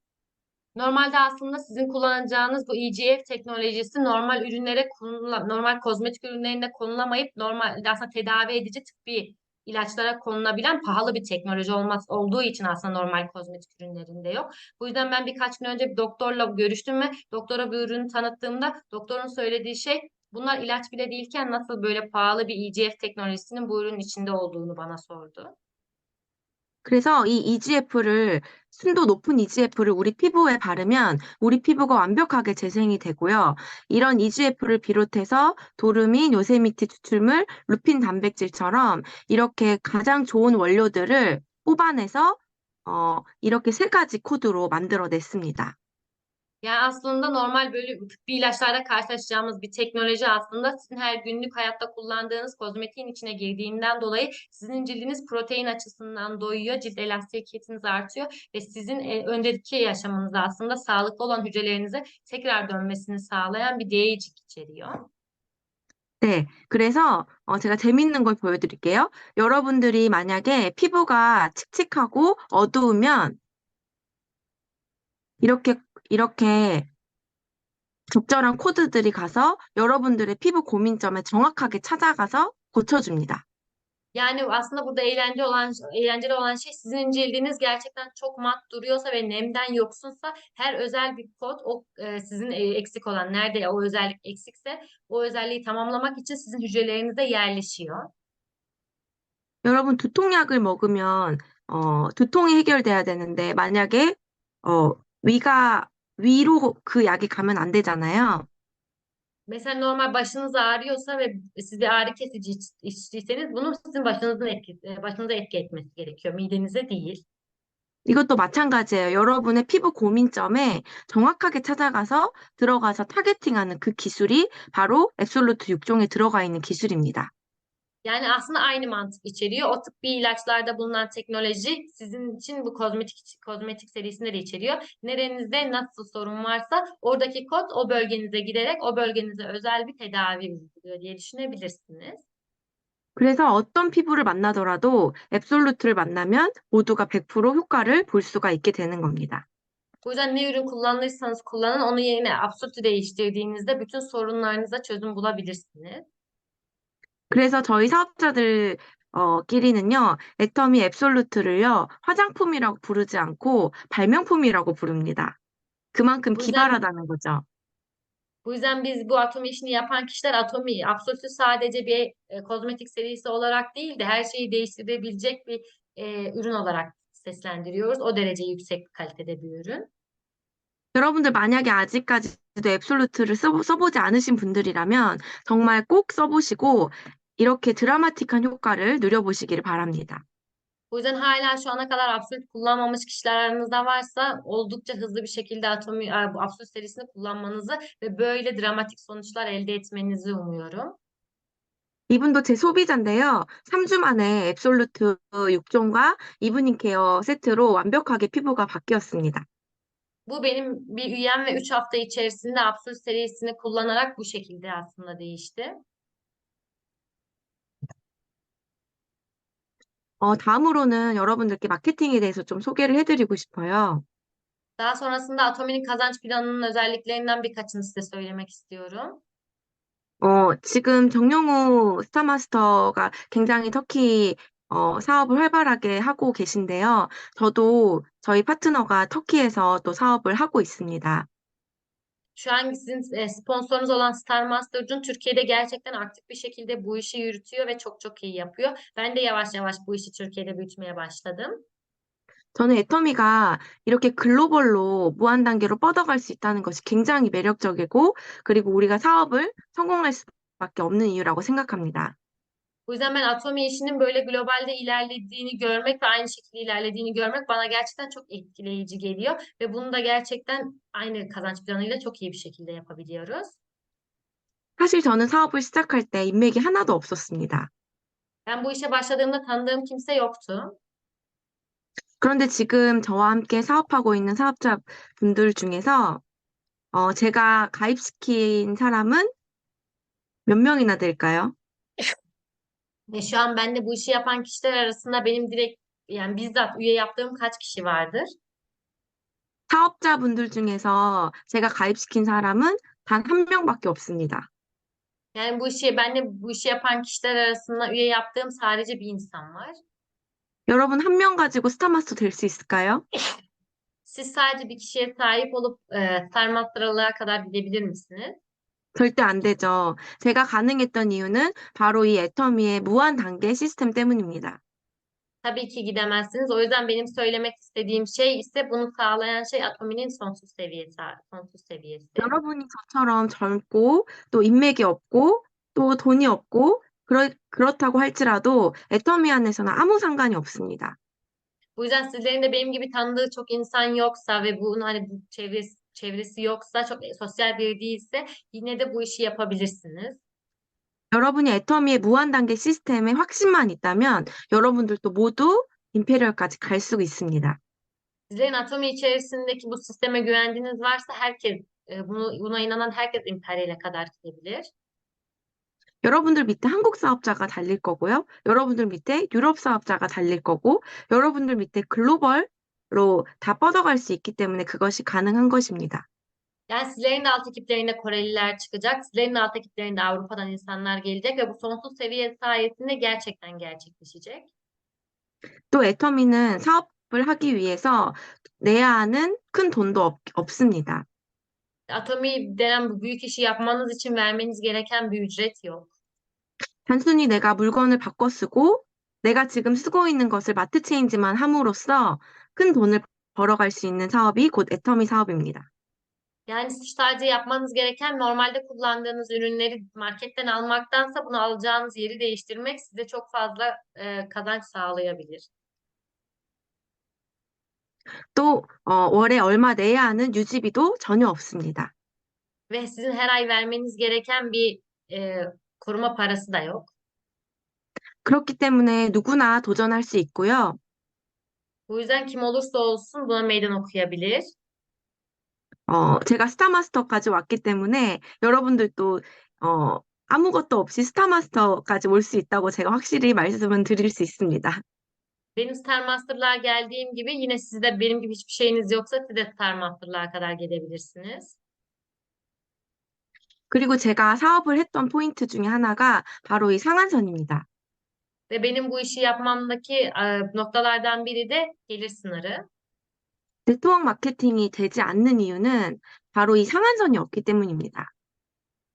Normalde aslında sizin kullanacağınız bu EGF teknolojisi normal kozmetik ürünlerinde konulamayıp normal aslında tedavi edici tıbbi ilaçlara konulabilen pahalı bir teknoloji olduğu için aslında normal kozmetik ürünlerinde yok. Bu yüzden ben birkaç gün önce bir doktorla görüştüm ve doktora bir ürünü tanıttığımda doktorun söylediği şey bunlar ilaç bile değilken nasıl böyle pahalı bir EGF teknolojisinin bu ürünün içinde olduğunu bana sordu. 그래서 이 EGF를, 순도 높은 EGF를 우리 피부에 바르면 우리 피부가 완벽하게 재생이 되고요. 이런 EGF를 비롯해서 도르민, 요세미티 추출물, 루핀 단백질처럼 이렇게 가장 좋은 원료들을 뽑아내서 이렇게 세 가지 코드로 만들어냈습니다. Yani aslında normal böyle tıbbi ilaçlarda karşılaşacağımız bir teknoloji aslında sizin her günlük hayatta kullandığınız kozmetiğin içine girdiğinden dolayı sizin cildiniz protein açısından doyuyor, cilt elastikiyetiniz artıyor ve sizin önceki yaşamınızda aslında sağlıklı olan hücrelerinize tekrar dönmesini sağlayan bir değişik içeriyor. 네, 그래서 제가 재밌는 걸 보여드릴게요. 여러분들이 만약에 피부가 칙칙하고 어두우면 이렇게 적절한 코드들이 가서 여러분들의 피부 고민점에 정확하게 찾아가서 고쳐줍니다. Yani aslında burada eğlenceli olan şey sizin cildiniz gerçekten çok mat duruyorsa ve nemden yoksunsa her özel bir kod sizin eksik olan nerede o özellik eksikse o özelliği tamamlamak için sizin hücrelerinize yerleşiyor. 여러분, 두통약을 먹으면 두통이 해결돼야 되는데 만약에 위로 그 약이 가면 안 되잖아요. Mesela normal başınız ağrıyorsa ve siz bir ağrı kesici içtiyseniz bunun sizin başınıza etki etmesi gerekiyor. Midenize değil. 이것도 마찬가지예요. 여러분의 피부 고민점에 정확하게 찾아가서 들어가서 타겟팅하는 그 기술이 바로 앱솔루트 6종에 들어가 있는 기술입니다. Yani aslında aynı mantık içeriyor. O tıbbi ilaçlarda bulunan teknoloji sizin için bu kozmetik serisinde de içeriyor. Nerenizde nasıl sorun varsa oradaki kod o bölgenize giderek o bölgenize özel bir tedavi uyguluyor diye düşünebilirsiniz. 그래서 어떤 피부를 만나더라도 앱솔루트를 만나면 모두가 100% 효과를 볼 수가 있게 되는 겁니다. Bu yüzden ne ürün kullanırsanız kullanın onu yerine Absolute'ü değiştirdiğinizde bütün sorunlarınıza çözüm bulabilirsiniz. 그래서 저희 사업자들끼리는요, 애터미 앱솔루트를요, 화장품이라고 부르지 않고 발명품이라고 부릅니다. 그만큼 Bu yüzden 기발하다는 거죠. Bu yüzden biz bu Atomi işini yapan kişiler Atomi, Absolute'ü sadece bir kozmetik serisi olarak değil de her şeyi değiştirebilecek bir ürün olarak seslendiriyoruz. O derece yüksek bir kalitede bir ürün. 여러분들 만약에 아직까지도 앱솔루트를 써보지 않으신 분들이라면 정말 꼭 써보시고 이렇게 드라마틱한 효과를 누려보시기를 바랍니다. Bu yüzden hala şu ana kadar Absolute kullanmamış kişiler aranızda varsa oldukça hızlı bir şekilde bu Absolute serisini kullanmanızı ve böyle dramatik sonuçlar elde etmenizi umuyorum. 이분도 제 소비자인데요. 3주 만에 앱솔루트 6종과 이브닝 케어 세트로 완벽하게 피부가 바뀌었습니다. Bu benim bir üyem ve 3 hafta içerisinde Absolute serisini kullanarak bu şekilde aslında değişti. 다음으로는 여러분들께 마케팅에 대해서 좀 소개를 해드리고 싶어요. Daha sonrasında Atomi'nin kazanç planının özelliklerinden birkaçını size söylemek istiyorum. 지금 정용우 스타마스터가 굉장히 터키 사업을 활발하게 하고 계신데요. 저도 저희 파트너가 터키에서 또 사업을 하고 있습니다. Şu an sizin sponsorunuz olan Star Master'cun Türkiye'de gerçekten aktif bir şekilde bu işi yürütüyor ve çok çok iyi yapıyor. Ben de yavaş yavaş bu işi Türkiye'de büyütmeye başladım. 저는 애터미가 이렇게 글로벌로 무한 단계로 뻗어갈 수 있다는 것이 굉장히 매력적이고, 그리고 우리가 사업을 성공할 수밖에 없는 이유라고 생각합니다. Bu yüzden ben Atomi işinin böyle globalde ilerlediğini görmek ve aynı şekilde ilerlediğini görmek bana gerçekten çok etkileyici geliyor. Ve bunu da gerçekten aynı kazanç planıyla çok iyi bir şekilde yapabiliyoruz. 사실 저는 사업을 시작할 때 인맥이 하나도 없었습니다. Ben bu işe başladığımda tanıdığım kimse yoktu. 그런데 지금 저와 함께 사업하고 있는 사업자분들 중에서 제가 가입시킨 사람은 몇 명이나 될까요? Ve şu an benimle bu işi yapan kişiler arasında benim direkt yani bizzat üye yaptığım kaç kişi vardır? 사업자분들 중에서 제가 가입시킨 사람은 단 한 명밖에 없습니다. Yani benimle bu işi yapan kişiler arasında üye yaptığım sadece bir insan var. 여러분 한 명 가지고 스타마스터 될 수 있을까요? Siz sadece bir kişiye sahip olup Star Master'lığa kadar gidebilir misiniz? 절대 안 되죠. 제가 가능했던 이유는 바로 이 애터미의 무한 단계 시스템 때문입니다. Tabii ki gidemezsiniz. O yüzden benim söylemek istediğim şey ise bunu sağlayan şey Atomi'nin sonsuz seviyesi, sonsuz seviyesi. 여러분이 저처럼 젊고 또 인맥이 없고 또 돈이 없고 그렇다고 할지라도 애터미 안에서는 아무 상관이 없습니다. Bu yüzden sizlerin de benim gibi tanıdığı çok insan yoksa ve bunun hani bu çevresi yoksa çok sosyal biri değilse yine de bu işi yapabilirsiniz. 여러분이 애터미의 무한 단계 시스템에 확신만 있다면 여러분들도 모두 임페리얼까지 갈 수 있습니다. Sizlerin Atomi içerisindeki bu sisteme güvendiğiniz varsa herkes buna inanan herkes İmperyal'e kadar gidebilir. 여러분들 밑에 한국 사업자가 달릴 거고요. 여러분들 밑에 유럽 사업자가 달릴 거고, 여러분들 밑에 글로벌로 다 뻗어갈 수 있기 때문에 그것이 가능한 것입니다. Yani sizlerin de alt ekiplerinde Koreliler çıkacak, sizlerin de alt ekiplerinde Avrupa'dan insanlar gelecek ve bu sonsuz seviye sayesinde gerçekten gerçekleşecek. 또 애터미는 사업을 하기 위해서 내야 하는 큰 돈도 없습니다. Atomi denen bu büyük işi yapmanız için vermeniz gereken bir ücret yok. 단순히 내가 물건을 바꿔 쓰고 내가 지금 쓰고 있는 것을 마트 체인지만 함으로써 큰 돈을 벌어갈 수 있는 사업이 곧 애터미 사업입니다. Yani siz sadece yapmanız gereken normalde kullandığınız ürünleri marketten almaktansa bunu alacağınız yeri değiştirmek size çok fazla kazanç sağlayabilir. 또 월에 얼마 내야 하는 유지비도 전혀 없습니다. Ve sizin her ay vermeniz gereken bir koruma parası da yok. 그렇기 때문에 누구나 도전할 수 있고요. Bu yüzden kim olursa olsun buna meydan okuyabilir. 제가 스타마스터까지 왔기 때문에 여러분들도 아무것도 없이 스타마스터까지 올 수 있다고 제가 확실히 말씀은 드릴 수 있습니다. Benim Star Master'lığa geldiğim gibi yine siz de benim gibi hiçbir şeyiniz yoksa siz de Star Master'lığa kadar gelebilirsiniz. 그리고 제가 사업을 했던 포인트 중에 하나가 바로 이 상한선입니다. Ve benim bu işi yapmamdaki noktalardan biri de gelir sınırı. 네트워크 마케팅이 되지 않는 이유는 바로 이 상한선이 없기 때문입니다.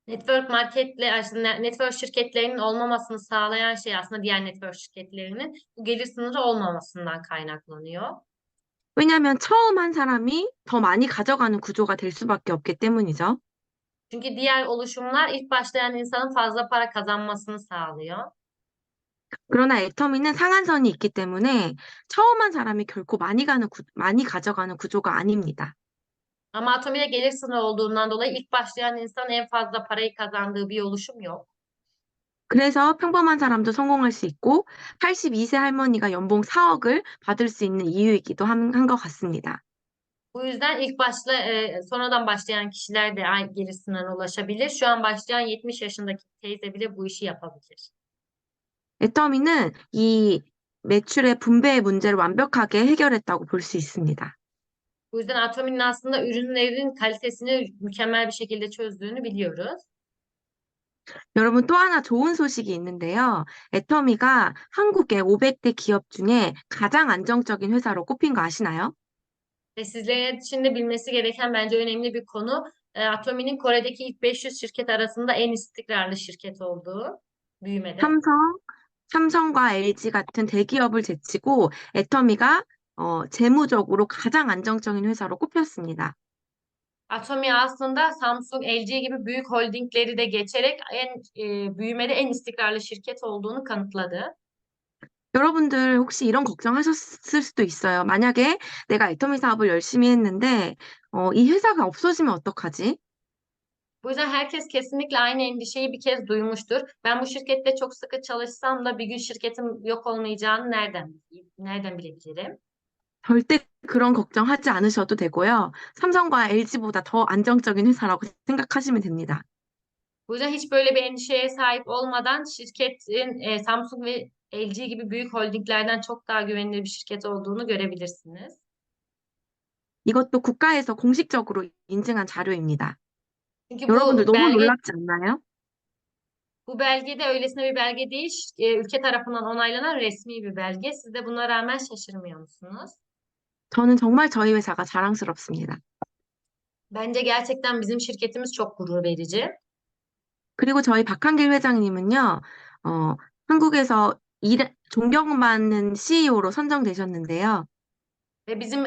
Network şirketlerinin olmamasını sağlayan şey aslında diğer network şirketlerinin bu gelir sınırı olmamasından kaynaklanıyor. 왜냐하면 처음 한 사람이 더 많이 가져가는 구조가 될 수밖에 없기 때문이죠. Çünkü diğer oluşumlar ilk başlayan insanın fazla para kazanmasını sağlıyor. 그러나 애터미는 상한선이 있기 때문에 처음 한 사람이 결코 많이 가져가는 구조가 아닙니다. Ama Atomi'de gelir sınırı olduğundan dolayı ilk başlayan insan en fazla parayı kazandığı bir oluşum yok. 그래서 평범한 사람도 성공할 수 있고 82세 할머니가 연봉 4억을 받을 수 있는 이유이기도 한 것 같습니다. Bu yüzden sonradan başlayan kişiler de aynı gelir sınırına ulaşabilir. Şu an başlayan 70 yaşındaki teyze bile bu işi yapabilir. 애터미는 이 매출의 분배의 문제를 완벽하게 해결했다고 볼 수 있습니다. Bu yüzden Atomi'nin aslında ürünlerin kalitesini mükemmel bir şekilde çözdüğünü biliyoruz. 여러분 또 하나 좋은 so식이 있는데요. 애터미가 한국의 500대 기업 중에 가장 안정적인 회사로 꼽힌 거 아시나요? Ve sizlerin şimdi bilmesi gereken bence önemli bir konu. Atomi'nin Kore'deki ilk 500 şirket arasında en istikrarlı şirket olduğu büyümede. 삼성, 삼성과 LG 같은 대기업을 제치고 애터미가 재무적으로 가장 안정적인 회사로 꼽혔습니다. Atomi aslında Samsung, LG gibi büyük holdingleri de geçerek büyümede en istikrarlı şirket olduğunu kanıtladı. 여러분들 혹시 이런 걱정하셨을 수도 있어요. 만약에 내가 애터미 사업을 열심히 했는데 이 회사가 없어지면 어떡하지? Bu yüzden herkes kesinlikle aynı endişeyi bir kez duymuştur. Ben bu şirkette çok sıkı çalışsam da bir gün şirketim yok olmayacağını nereden bilebilirim? 절대 그런 걱정하지 않으셔도 되고요. 삼성과 LG보다 더 안정적인 회사라고 생각하시면 됩니다. Bu yüzden hiç böyle bir endişeye sahip olmadan şirketin Samsung ve LG gibi büyük holdinglerden çok daha güvenilir bir şirket olduğunu görebilirsiniz. 이것도 국가에서 공식적으로 인증한 자료입니다. Çünkü 여러분들 bu 너무 belge 놀랍지 않나요? bu belge de öylesine bir belge değil, ülke tarafından onaylanan resmi bir belge. Siz de buna rağmen şaşırmıyor musunuz? 저는 정말 저희 회사가 자랑스럽습니다. Bence gerçekten bizim şirketimiz çok gurur verici. 그리고 저희 박한길 회장님은요, 한국에서 존경받는 CEO로 선정되셨는데요. Ve bizim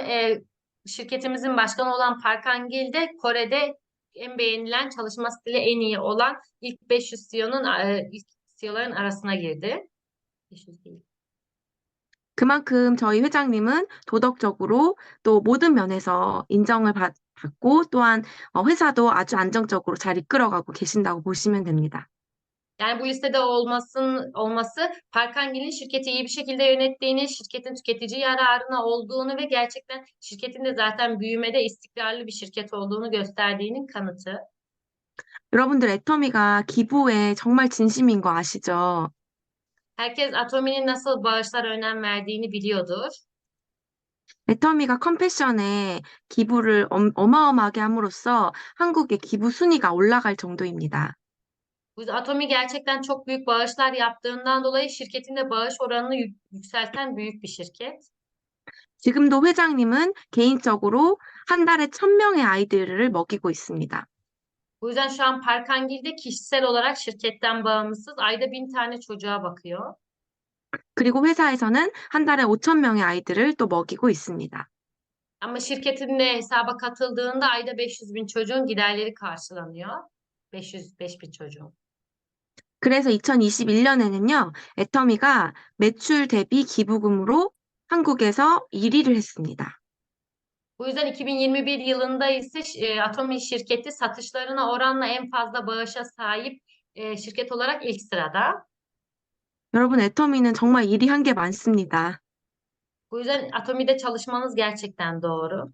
şirketimizin başkanı olan Park Hang-il de Kore'de en beğenilen çalışma stili en iyi olan ilk 500 ilk CEO'ların arasına girdi. 500 değil. 그만큼 저희 회장님은 도덕적으로 또 모든 면에서 인정을 받고 또한 회사도 아주 안정적으로 잘 이끌어가고 계신다고 보시면 됩니다. Yani bu listede olması Park Hang-il'in şirketi iyi bir şekilde yönettiğini, şirketin tüketici yararına olduğunu ve gerçekten şirketin de zaten büyümede istikrarlı bir şirket olduğunu gösterdiğinin kanıtı. 여러분들 애터미가 기부에 정말 진심인 거 아시죠? Herkes Atomi'nin nasıl bağışlara önem verdiğini biliyordur. 애터미가 컴패션에 기부를 어마어마하게 함으로써 한국의 기부 순위가 올라갈 정도입니다. Bu Atomi gerçekten çok büyük bağışlar yaptığından dolayı şirketin de bağış oranını yükselten büyük bir şirket. 지금도 회장님은 개인적으로 한 달에 1,000명의 아이들을 먹이고 있습니다. Bu yüzden şu an Park Hang-il kişisel olarak şirketten bağımsız ayda 1000 tane çocuğa bakıyor. 그리고 회사에서는 한 달에 5,000명의 아이들을 또 먹이고 있습니다. Ama şirketin de hesaba katıldığında ayda 500 bin çocuğun giderleri karşılanıyor. 500 bin çocuğun. 그래서 2021년에는요, 애터미가 매출 대비 기부금으로 한국에서 1위를 했습니다. Bu yüzden 2021 yılında ise Atomi şirketi satışlarına oranla en fazla bağışa sahip şirket olarak ilk sırada. 여러분, 애터미는 정말 일이 한 게 많습니다. Bu yüzden Atomi'de çalışmanız gerçekten doğru.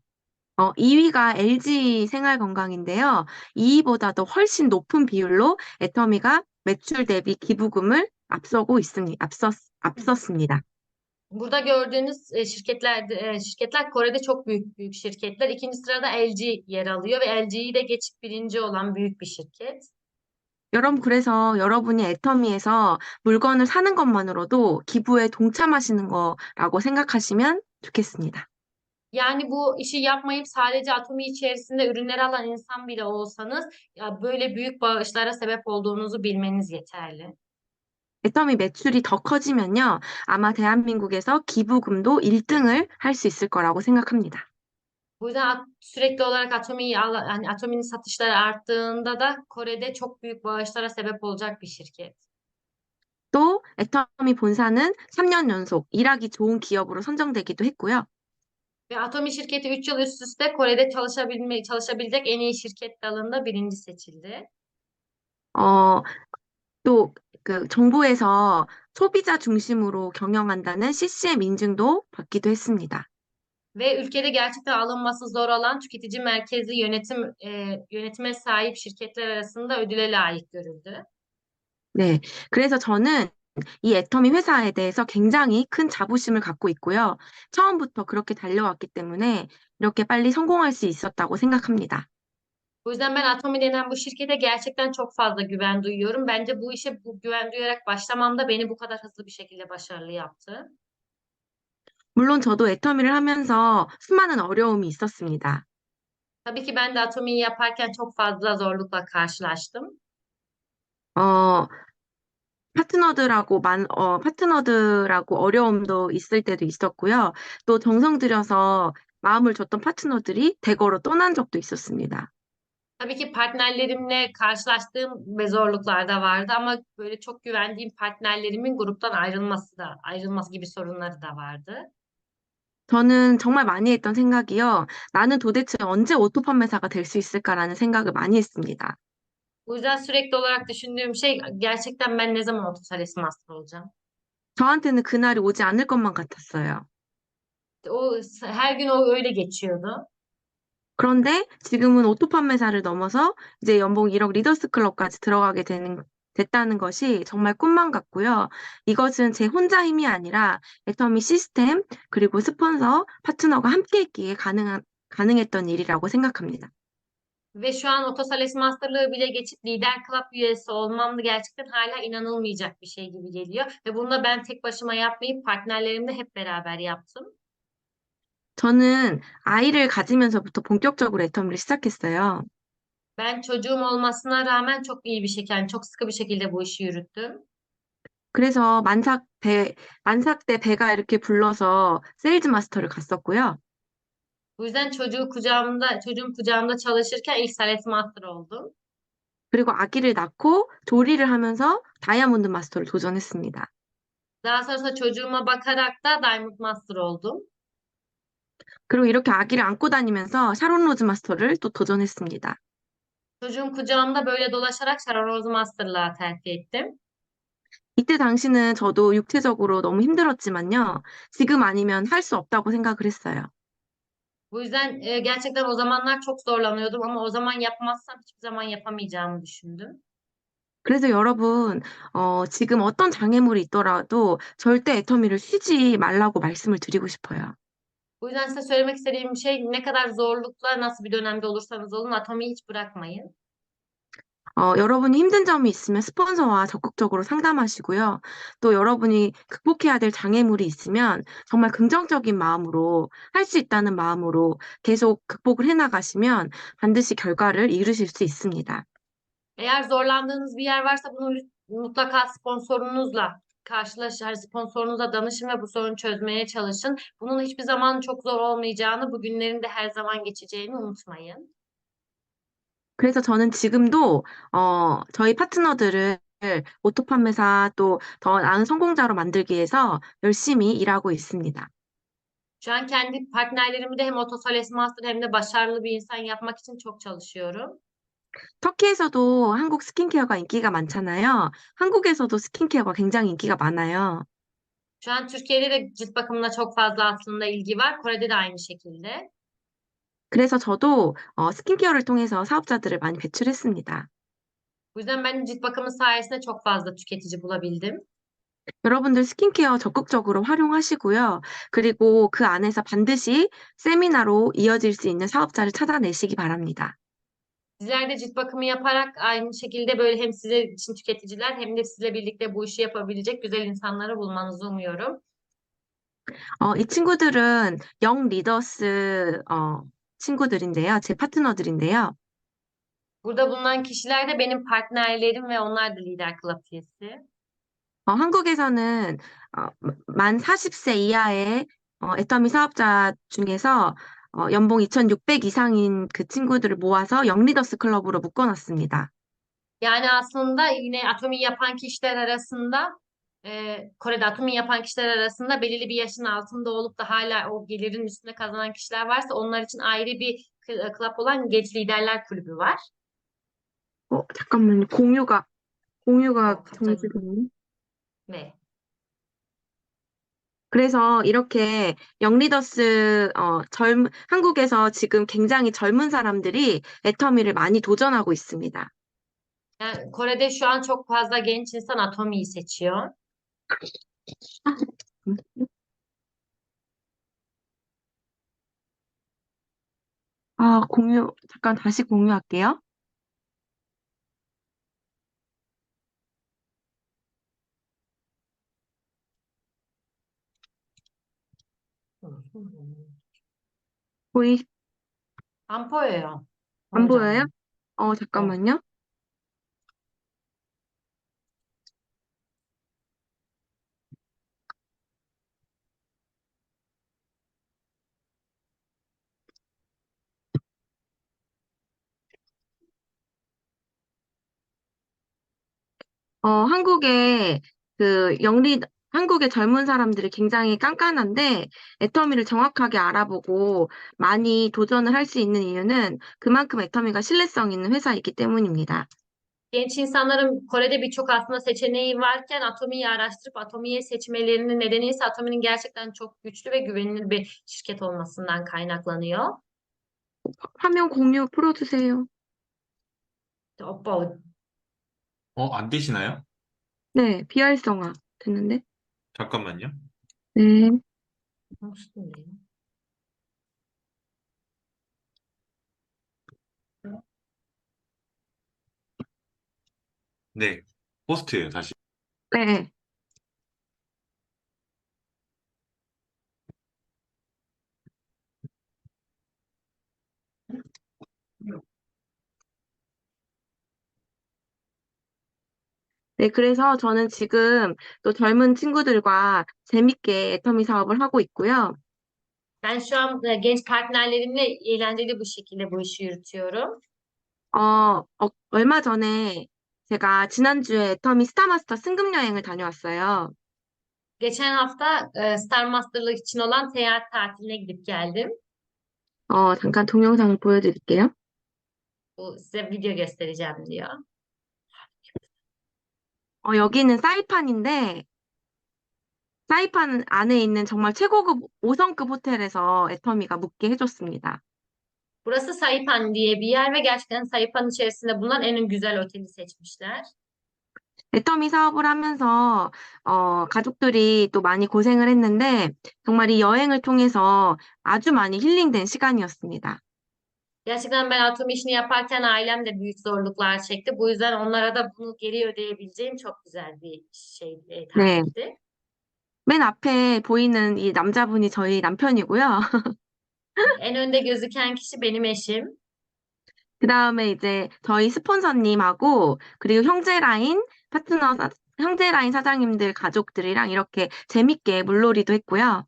2위가 LG 생활건강인데요. 2위보다도 훨씬 높은 비율로 애터미가 매출 대비 기부금을 앞섰습니다. Burada gördüğünüz şirketler Kore'de çok büyük büyük şirketler. İkinci sırada LG yer alıyor ve LG'yi de geçip birinci olan büyük bir şirket. 여러분, 그래서 여러분이 애터미에서 물건을 사는 것만으로도 기부에 동참하시는 거라고 생각하시면 좋겠습니다. Yani bu işi yapmayıp sadece Atomi içerisinde ürünleri alan insan bile olsanız ya böyle büyük bağışlara sebep olduğunuzu bilmeniz yeterli. 애터미 매출이 더 커지면요, 아마 대한민국에서 기부금도 1등을 할 수 있을 거라고 생각합니다. Bu yüzden sürekli olarak yani Atomi'nin satışları arttığında da Kore'de çok büyük bağışlara sebep olacak bir şirket. 또 애터미 본사는 3년 연속 일하기 좋은 기업으로 선정되기도 했고요. Ve Atomi şirketi 3 yıl üst üste Kore'de çalışabilecek en iyi şirket dalında birinci seçildi. 어, 또 그 정부에서 소비자 중심으로 경영한다는 CCM 인증도 받기도 했습니다. Ve ülkede gerçekten alınması zor olan tüketici merkezli yönetime sahip şirketler arasında ödüle layık görüldü. 네. 그래서 저는 이 애터미 회사에 대해서 굉장히 큰 자부심을 갖고 있고요. 처음부터 그렇게 달려왔기 때문에 이렇게 빨리 성공할 수 있었다고 생각합니다. Bu yüzden ben Atomi denen bu şirkete gerçekten çok fazla güven duyuyorum. Bence bu işe bu güven duyarak başlamam da beni bu kadar hızlı bir şekilde başarılı yaptı. 물론 저도 애터미를 하면서 수많은 어려움이 있었습니다. Tabii ki ben de Atomi'yi yaparken çok fazla zorlukla karşılaştım. 어, 파트너들하고 어려움도 있을 때도 있었고요. 또 정성 들여서 마음을 줬던 파트너들이 대거로 떠난 적도 있었습니다. Tabii ki partnerlerimle karşılaştığım ve zorluklar da vardı ama böyle çok güvendiğim partnerlerimin gruptan ayrılması gibi sorunları da vardı. 저는 정말 많이 했던 생각이요. 나는 도대체 언제 오토 판매사가 될 수 있을까라는 생각을 많이 했습니다. Bu yüzden sürekli olarak düşündüğüm şey gerçekten ben ne zaman Otosalis Master olacağım? 저한테는 그날이 오지 않을 것만 같았어요. Her gün o öyle geçiyordu. 그런데 지금은 오토 판매사를 넘어서 이제 연봉 1억 리더스 클럽까지 됐다는 것이 정말 꿈만 같고요. 이것은 제 혼자 힘이 아니라 애터미 시스템 그리고 스폰서 파트너가 함께했기에 가능했던 일이라고 생각합니다. Ve şu an Otosalis Master'lığı bile geçip Lider Club üyesi olmam da gerçekten hala inanılmayacak bir şey gibi geliyor. Ve bunu da ben tek başıma yapmayıp partnerlerimle hep beraber yaptım. 저는 아이를 가지면서부터 본격적으로 애터미를 시작했어요. Ben çocuğum olmasına rağmen çok iyi bir şekilde, yani çok sıkı bir şekilde bu işi yürüttüm. 그래서 만삭 때 배가 이렇게 불러서 세일즈 마스터를 갔었고요. Bu yüzden çocuğum kucağımda çalışırken ilk Sales Master oldum. 그리고 아기를 낳고 조리를 하면서 다이아몬드 마스터를 도전했습니다. Daha sonrasında çocuğuma bakarak da Diamond Master oldum. 그리고 이렇게 아기를 안고 다니면서 샤론 로즈 마스터를 또 도전했습니다. Çocuğum kucağımda böyle dolaşarak Sharon Rose Master'lığa terfi ettim. 이때 당시는 저도 육체적으로 너무 힘들었지만요. 지금 아니면 할 수 없다고 생각을 했어요. Bu yüzden gerçekten o zamanlar çok zorlanıyordum ama o zaman yapmazsam hiçbir zaman yapamayacağımı düşündüm. 그래서 여러분, 지금 어떤 장애물이 있더라도 절대 애터미를 쉬지 말라고 말씀을 드리고 싶어요. Bu yüzden size söylemek istediğim şey ne kadar zorlukla nasıl bir dönemde olursanız olun Atomi'yi hiç bırakmayın. 여러분이 힘든 점이 있으면 스폰서와 적극적으로 상담하시고요. 또 여러분이 극복해야 될 장애물이 있으면 정말 긍정적인 마음으로 할 수 있다는 마음으로 계속 극복을 해나가시면 반드시 결과를 이루실 수 있습니다. Eğer zorlandığınız bir yer varsa bunu mutlaka sponsorunuzla sponsorunuza danışın ve bu sorunu çözmeye çalışın. Bunun hiçbir zaman çok zor olmayacağını, bu günlerin de her zaman geçeceğini unutmayın. 그래서 저는 지금도 저희 파트너들을 오토 판매사 또 더 나은 성공자로 만들기 위해서 열심히 일하고 있습니다. Şu an kendi partnerlerimi de hem Otosales Master hem de başarılı bir insan yapmak için çok çalışıyorum. 터키에서도 한국 스킨케어가 인기가 많잖아요. 한국에서도 스킨케어가 굉장히 인기가 많아요. Şu an Türkiye'de de cilt bakımına çok fazla aslında ilgi var. Kore'de de aynı şekilde. 그래서 저도 스킨케어를 통해서 사업자들을 많이 배출했습니다. Bu yüzden ben de cilt bakımı sayesinde çok fazla tüketici bulabildim. 여러분들 스킨케어 적극적으로 활용하시고요. 그리고 그 안에서 반드시 세미나로 이어질 수 있는 사업자를 찾아내시기 바랍니다. Sizler de cilt bakımı yaparak aynı şekilde böyle hem size için tüketiciler hem de sizle birlikte bu işi yapabilecek güzel insanları bulmanızı umuyorum. 이 친구들은 영 리더스 친구들인데요. 제 파트너들인데요. Burada bulunan kişiler de benim partnerlerim ve onlar da Lider Club üyesi. 한국에서는 만 40세 이하의 애터미 사업자 중에서 연봉 2,600 이상인 그 친구들을 모아서 영 리더스 클럽으로 묶어놨습니다. Yani aslında yine Atomi yapan kişiler arasında Kore'de Atomi yapan kişiler arasında belirli bir yaşın altında olup da hala o gelirin üstünde kazanan kişiler varsa onlar için ayrı bir club olan Genç Liderler Kulübü var. 잠깐만요. 공유가 갑자기. 정지됐네. 네. 그래서 이렇게 영리더스 한국에서 지금 굉장히 젊은 사람들이 애터미를 많이 도전하고 있습니다. Yani Kore'de şu an çok fazla genç insan Atomi'yi seçiyor. 잠깐 다시 공유할게요. 보이, 안 보여요. 안 보여요? 어. 잠깐만요. 한국의 한국의 젊은 사람들이 굉장히 깐깐한데 애터미를 정확하게 알아보고 많이 도전을 할 수 있는 이유는 그만큼 애터미가 신뢰성 있는 회사이기 때문입니다. Genç insanların Kore'de birçok aslında seçeneği varken Atomi'yi araştırıp Atomi'yi seçmelerinin nedeni ise Atomi'nin gerçekten çok güçlü ve güvenilir bir şirket olmasından kaynaklanıyor. 화면 공유 풀어주세요. 오빠, 안 되시나요? 네, 비활성화 됐는데. 잠깐만요. 네. 무슨 네, 포스트예요, 다시. 네. 네, 그래서 저는 지금 또 젊은 친구들과 재밌게 애터미 사업을 하고 있고요. Ben şu an genç partnerlerimle eğlenceli bu şekilde bu işi yürütüyorum. 얼마 전에 제가 지난주에 애터미 스타마스터 승급 여행을 다녀왔어요. Geçen hafta Star Master'lık için olan seyahat tatiline gidip geldim. 잠깐 동영상을 보여드릴게요. Bu size video göstereceğim diyor. 여기는 사이판인데, 사이판 안에 있는 정말 최고급 5성급 호텔에서 애터미가 묵게 해줬습니다. Burası Saipan diye bir yer ve gerçekten Saipan içerisinde bulunan en güzel oteli seçmişler. 애터미 사업을 하면서 가족들이 또 많이 고생을 했는데 정말 이 여행을 통해서 아주 많이 힐링된 시간이었습니다. Gerçekten ben atom işini yaparken ailem de büyük zorluklar çekti. Bu yüzden onlara da bunu geri ödeyebileceğim çok güzel bir şey 네. tatildi. 맨 앞에 보이는 이 남자분이 저희 남편이고요. En önde gözüken kişi benim eşim. 그 다음에 이제 저희 스폰서님하고 그리고 형제 라인 파트너 형제 라인 사장님들 가족들이랑 이렇게 재밌게 물놀이도 했고요.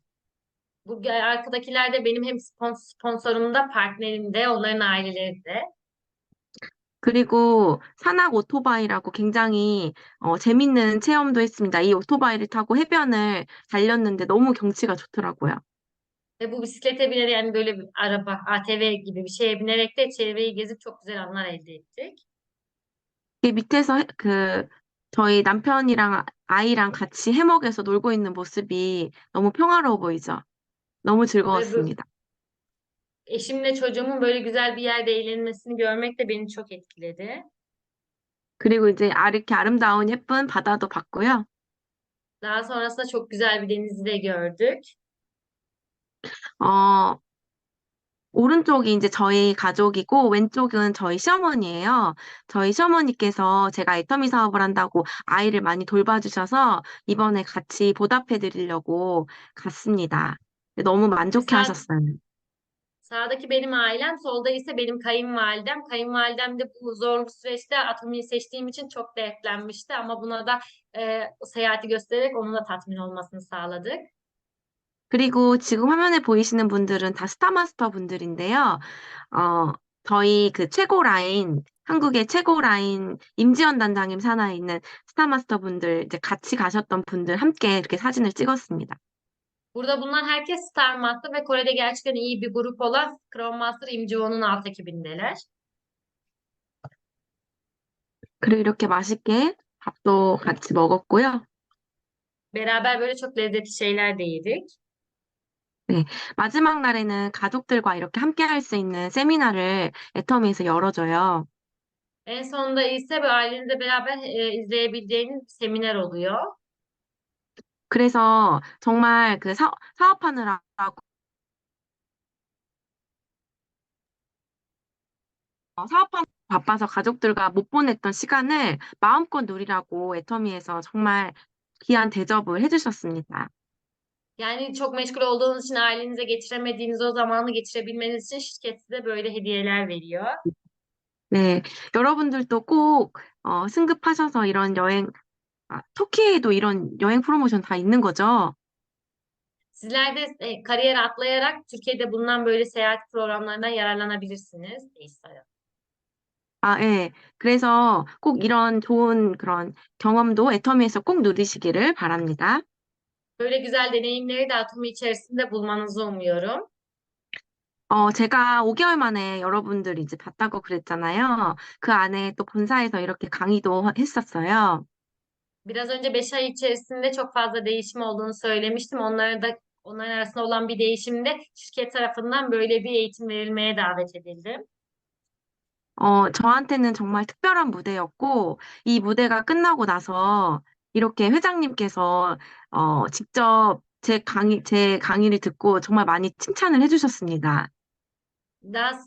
Bu arkadakiler de benim hem sponsorum da partnerim de onların aileleri de. 그리고 산악 오토바이라고 굉장히 재밌는 체험도 했습니다. 이 오토바이를 타고 해변을 달렸는데 너무 경치가 좋더라고요. Ve bu bisiklete binerek yani böyle bir araba, ATV gibi bir şeye binerek de çevreyi gezip çok güzel anlar elde ettik. 이 밑에서 저희 남편이랑 아이랑 같이 해먹에서 놀고 있는 모습이 너무 평화로워 보이죠? 너무 Ve bu 즐거웠습니다. eşimle çocuğumun böyle güzel bir yerde eğlenmesini görmek de beni çok etkiledi. 그리고 이제 이렇게 아름다운 예쁜 바다도 봤고요. Daha sonrasında çok güzel bir denizi de gördük. 어, 오른쪽이 이제 저희 가족이고 왼쪽은 저희 시어머니예요. 저희 시어머니께서 제가 애터미 사업을 한다고 아이를 많이 돌봐주셔서 이번에 같이 보답해 드리려고 갔습니다. 너무 Ve 만족해 하셨어요. sağdaki benim ailem, solda ise benim kayınvalidem. Kayınvalidem de bu zorlu süreçte Atomi'yi seçtiğim için çok dertlenmişti ama buna da seyahati göstererek onun da tatmin olmasını sağladık. 그리고 지금 화면에 보이시는 분들은 다 스타마스터 분들인데요. 어, 저희 그 최고 라인, 한국의 최고 라인 임지연 단장님 산하에 있는 스타마스터 분들, 이제 같이 가셨던 분들 함께 이렇게 사진을 찍었습니다. Burada bulunan herkes Star Master ve Kore'de gerçekten iyi bir grup olan Crown Master 임지원'un alt ekibindeler. 그리고 이렇게 맛있게 밥도 같이 먹었고요. Beraber böyle çok lezzetli şeyler de yedik. 네, 마지막 날에는 가족들과 이렇게 함께 할 수 있는 세미나를 애터미에서 열어줘요. En sonunda ise böyle ailenizle beraber izleyebileceğiniz bir seminer oluyor. 그래서 정말 그 사업하느라 사업하느라 바빠서 가족들과 못 보냈던 시간을 마음껏 누리라고 애터미에서 정말 귀한 대접을 해주셨습니다. Yani çok meşgul olduğunuz için ailenize geçiremediğiniz o zamanı geçirebilmeniz için şirket size böyle hediyeler veriyor. 네, 여러분들도 꼭 승급하셔서 이런 터키에도 이런 여행 프로모션 다 있는 거죠? Sizler de kariyer atlayarak Türkiye'de bulunan böyle seyahat programlarından yararlanabilirsiniz. 돼 있어요. 아, 예. 그래서 꼭 이런 좋은 그런 경험도 애터미에서 꼭 누리시기를 바랍니다. Böyle güzel deneyimleri de Atomi içerisinde bulmanızı umuyorum. 제가 5개월 만에 여러분들 이제 봤다고 그랬잖아요. 그 안에 또 본사에서 이렇게 강의도 했었어요. Biraz önce 5 ay içerisinde çok fazla değişim olduğunu söylemiştim. Onların arasında olan bir değişimde şirket tarafından böyle bir eğitim verilmeye davet edildim. 저한테는 정말 특별한 무대였고, 이 무대가 끝나고 나서 이렇게 회장님께서 직접 제 강의를 듣고 정말 많이 칭찬을 해주셨습니다.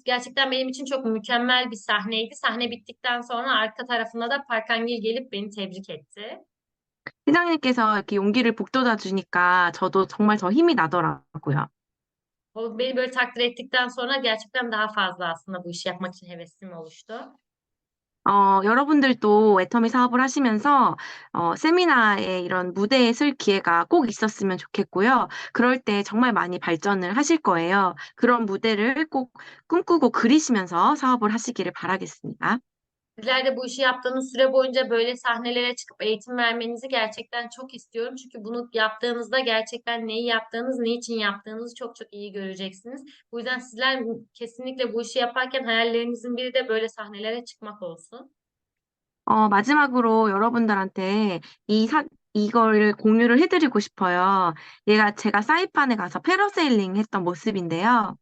Gerçekten benim için çok mükemmel bir sahneydi. Sahne bittikten sonra arka tarafında da Park Hang-il gelip beni tebrik etti. 회장님께서 이렇게 용기를 북돋아 주니까 저도 정말 더 힘이 나더라고요. O beni böyle takdir ettikten sonra gerçekten daha fazla aslında bu işi yapmak için hevesim oluştu. 여러분들도 애터미 사업을 하시면서 세미나에 이런 무대에 설 기회가 꼭 있었으면 좋겠고요. 그럴 때 정말 많이 발전을 하실 거예요. 그런 무대를 꼭 꿈꾸고 그리시면서 사업을 하시기를 바라겠습니다. Sizler de bu işi yaptığınız süre boyunca böyle sahnelere çıkıp eğitim vermenizi gerçekten çok istiyorum. Çünkü bunu yaptığınızda gerçekten neyi yaptığınız, ne için yaptığınızı çok çok iyi göreceksiniz. Bu yüzden sizler kesinlikle bu işi yaparken hayallerinizin biri de böyle sahnelere çıkmak olsun. 마지막으로 여러분들한테 이걸 공유를 해드리고 싶어요. 제가 사이판에 가서 패러세일링 했던 모습인데요.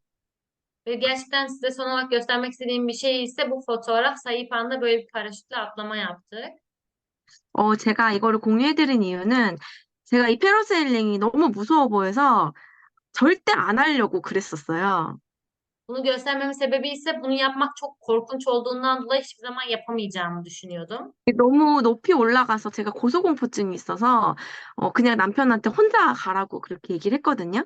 Ve gerçekten size son olarak göstermek istediğim bir şey ise bu fotoğraf. Saipan'da böyle bir paraşütle atlama yaptık. 제가 이거를 공유해드린 이유는 제가 이 패러세일링이 너무 무서워 보여서 절대 안 하려고 그랬었어요. Bunu göstermemin sebebi ise bunu yapmak çok korkunç olduğundan dolayı hiçbir zaman yapamayacağımı düşünüyordum. 너무 높이 올라가서 제가 고소공포증이 있어서 그냥 남편한테 혼자 가라고 그렇게 얘기를 했거든요.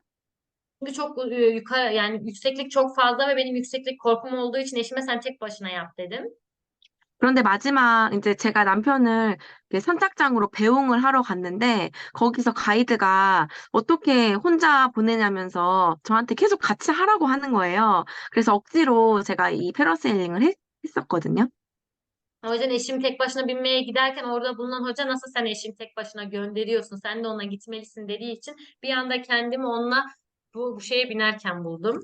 Çünkü çok yukarı yani yükseklik çok fazla ve benim yükseklik korkum olduğu için eşime sen tek başına yap dedim. 그런데 마지막 이제 제가 남편을 이렇게 선착장으로 배웅을 하러 갔는데 거기서 가이드가 어떻게 혼자 보내냐면서 저한테 계속 같이 하라고 하는 거예요. 그래서 억지로 제가 이 패러세일링을 했었거든요. O yüzden eşim tek başına binmeye giderken orada bulunan hoca nasıl sen eşim tek başına gönderiyorsun sen de ona gitmelisin dediği için bir anda kendimi onunla bu şeye binerken buldum.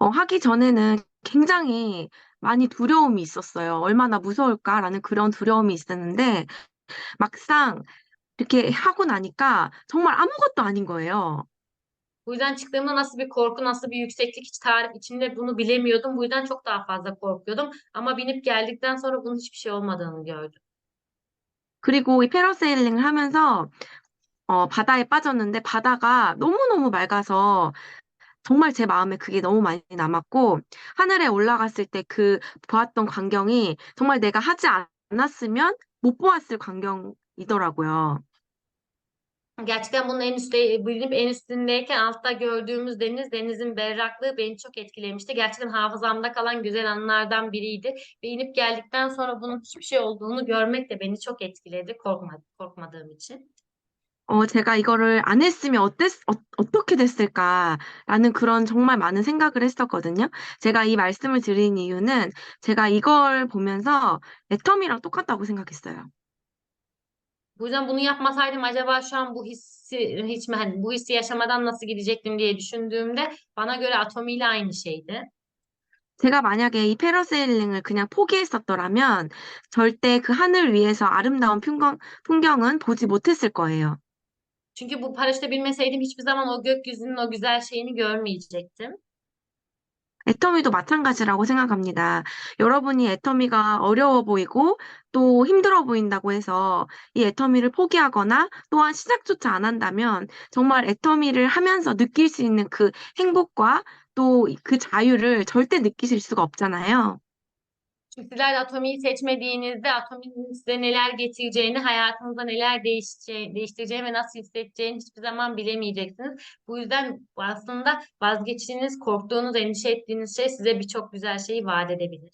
하기 전에는 굉장히 많이 두려움이 있었어요. 얼마나 무서울까라는 그런 두려움이 있었는데 막상 이렇게 하고 나니까 정말 아무것도 아닌 거예요. Bu yüzden çıktığımda nasıl bir korku, nasıl bir yükseklik hiç tarif içinde bunu bilemiyordum. Bu yüzden çok daha fazla korkuyordum. Ama binip geldikten sonra bunun hiçbir şey olmadığını gördüm. 그리고 이 패러세일링을 하면서 바다에 빠졌는데 바다가 너무너무 맑아서 정말 제 마음에 그게 너무 많이 남았고 하늘에 올라갔을 때 그 보았던 광경이 정말 내가 하지 않았으면 못 보았을 광경이더라고요. Gerçekten bunun en üstte, binip en üstündeyken altta gördüğümüz deniz, denizin berraklığı beni çok etkilemişti. Gerçekten hafızamda kalan güzel anlardan biriydi. Ve inip geldikten sonra bunun hiçbir şey olduğunu görmek de beni çok etkiledi, korkmadığım için. 제가 이거를 안 했으면 어떻게 됐을까라는 그런 정말 많은 생각을 했었거든요. 제가 이 말씀을 드린 이유는 제가 이걸 보면서 애터미랑 똑같다고 생각했어요. Bu yüzden bunu yapmasaydım acaba şu an bu hissi hiç mi hani bu hissi yaşamadan nasıl gidecektim diye düşündüğümde bana göre atomiyle aynı şeydi. 제가 만약에 이 패러세일링을 그냥 포기했었더라면 절대 그 하늘 위에서 아름다운 풍경은 보지 못했을 거예요. Çünkü bu paraşütle binmeseydim hiçbir zaman o gökyüzünün o güzel şeyini görmeyecektim. 애터미도 마찬가지라고 생각합니다. 여러분이 애터미가 어려워 보이고 또 힘들어 보인다고 해서 이 애터미를 포기하거나 또한 시작조차 안 한다면 정말 애터미를 하면서 느낄 수 있는 그 행복과 또 그 자유를 절대 느끼실 수가 없잖아요. Çünkü sizler de atomiyi seçmediğinizde atominin size neler getireceğini, hayatınızda neler değiştireceğini ve nasıl hissedeceğini hiçbir zaman bilemeyeceksiniz. Bu yüzden aslında vazgeçtiğiniz, korktuğunuz, endişe ettiğiniz şey size birçok güzel şeyi vaat edebilir.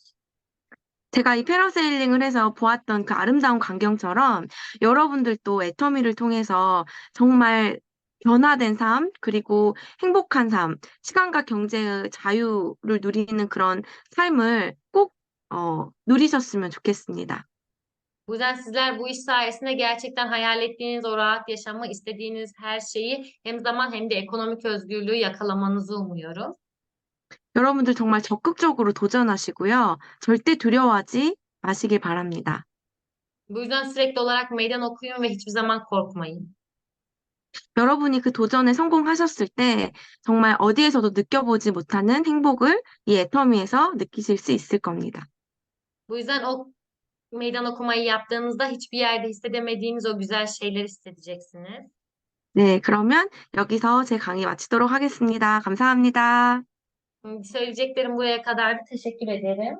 제가 이 패러세일링을 해서 보았던 그 아름다운 광경처럼 여러분들도 애터미를 통해서 정말 변화된 삶, 그리고 행복한 삶, 시간과 경제의 자유를 누리는 그런 삶을 꼭 누리셨으면 좋겠습니다. Bu yüzden sizler bu iş sayesinde gerçekten hayal ettiğiniz o rahat yaşamı, istediğiniz her şeyi hem zaman hem de ekonomik özgürlüğü yakalamanızı umuyorum. 여러분들 정말 적극적으로 도전하시고요. 절대 두려워하지 마시길 바랍니다. Bu yüzden sürekli olarak meydan okuyun ve hiçbir zaman korkmayın. 여러분이 그 도전에 성공하셨을 때 정말 어디에서도 느껴보지 못하는 행복을 이 애터미에서 느끼실 수 있을 겁니다. Bu yüzden o meydan okumayı yaptığınızda hiçbir yerde hissedemediğiniz o güzel şeyleri hissedeceksiniz. 네, 그러면 여기서 제 강의 마치도록 하겠습니다. 감사합니다. Söyleyeceklerim buraya kadardı. Teşekkür ederim.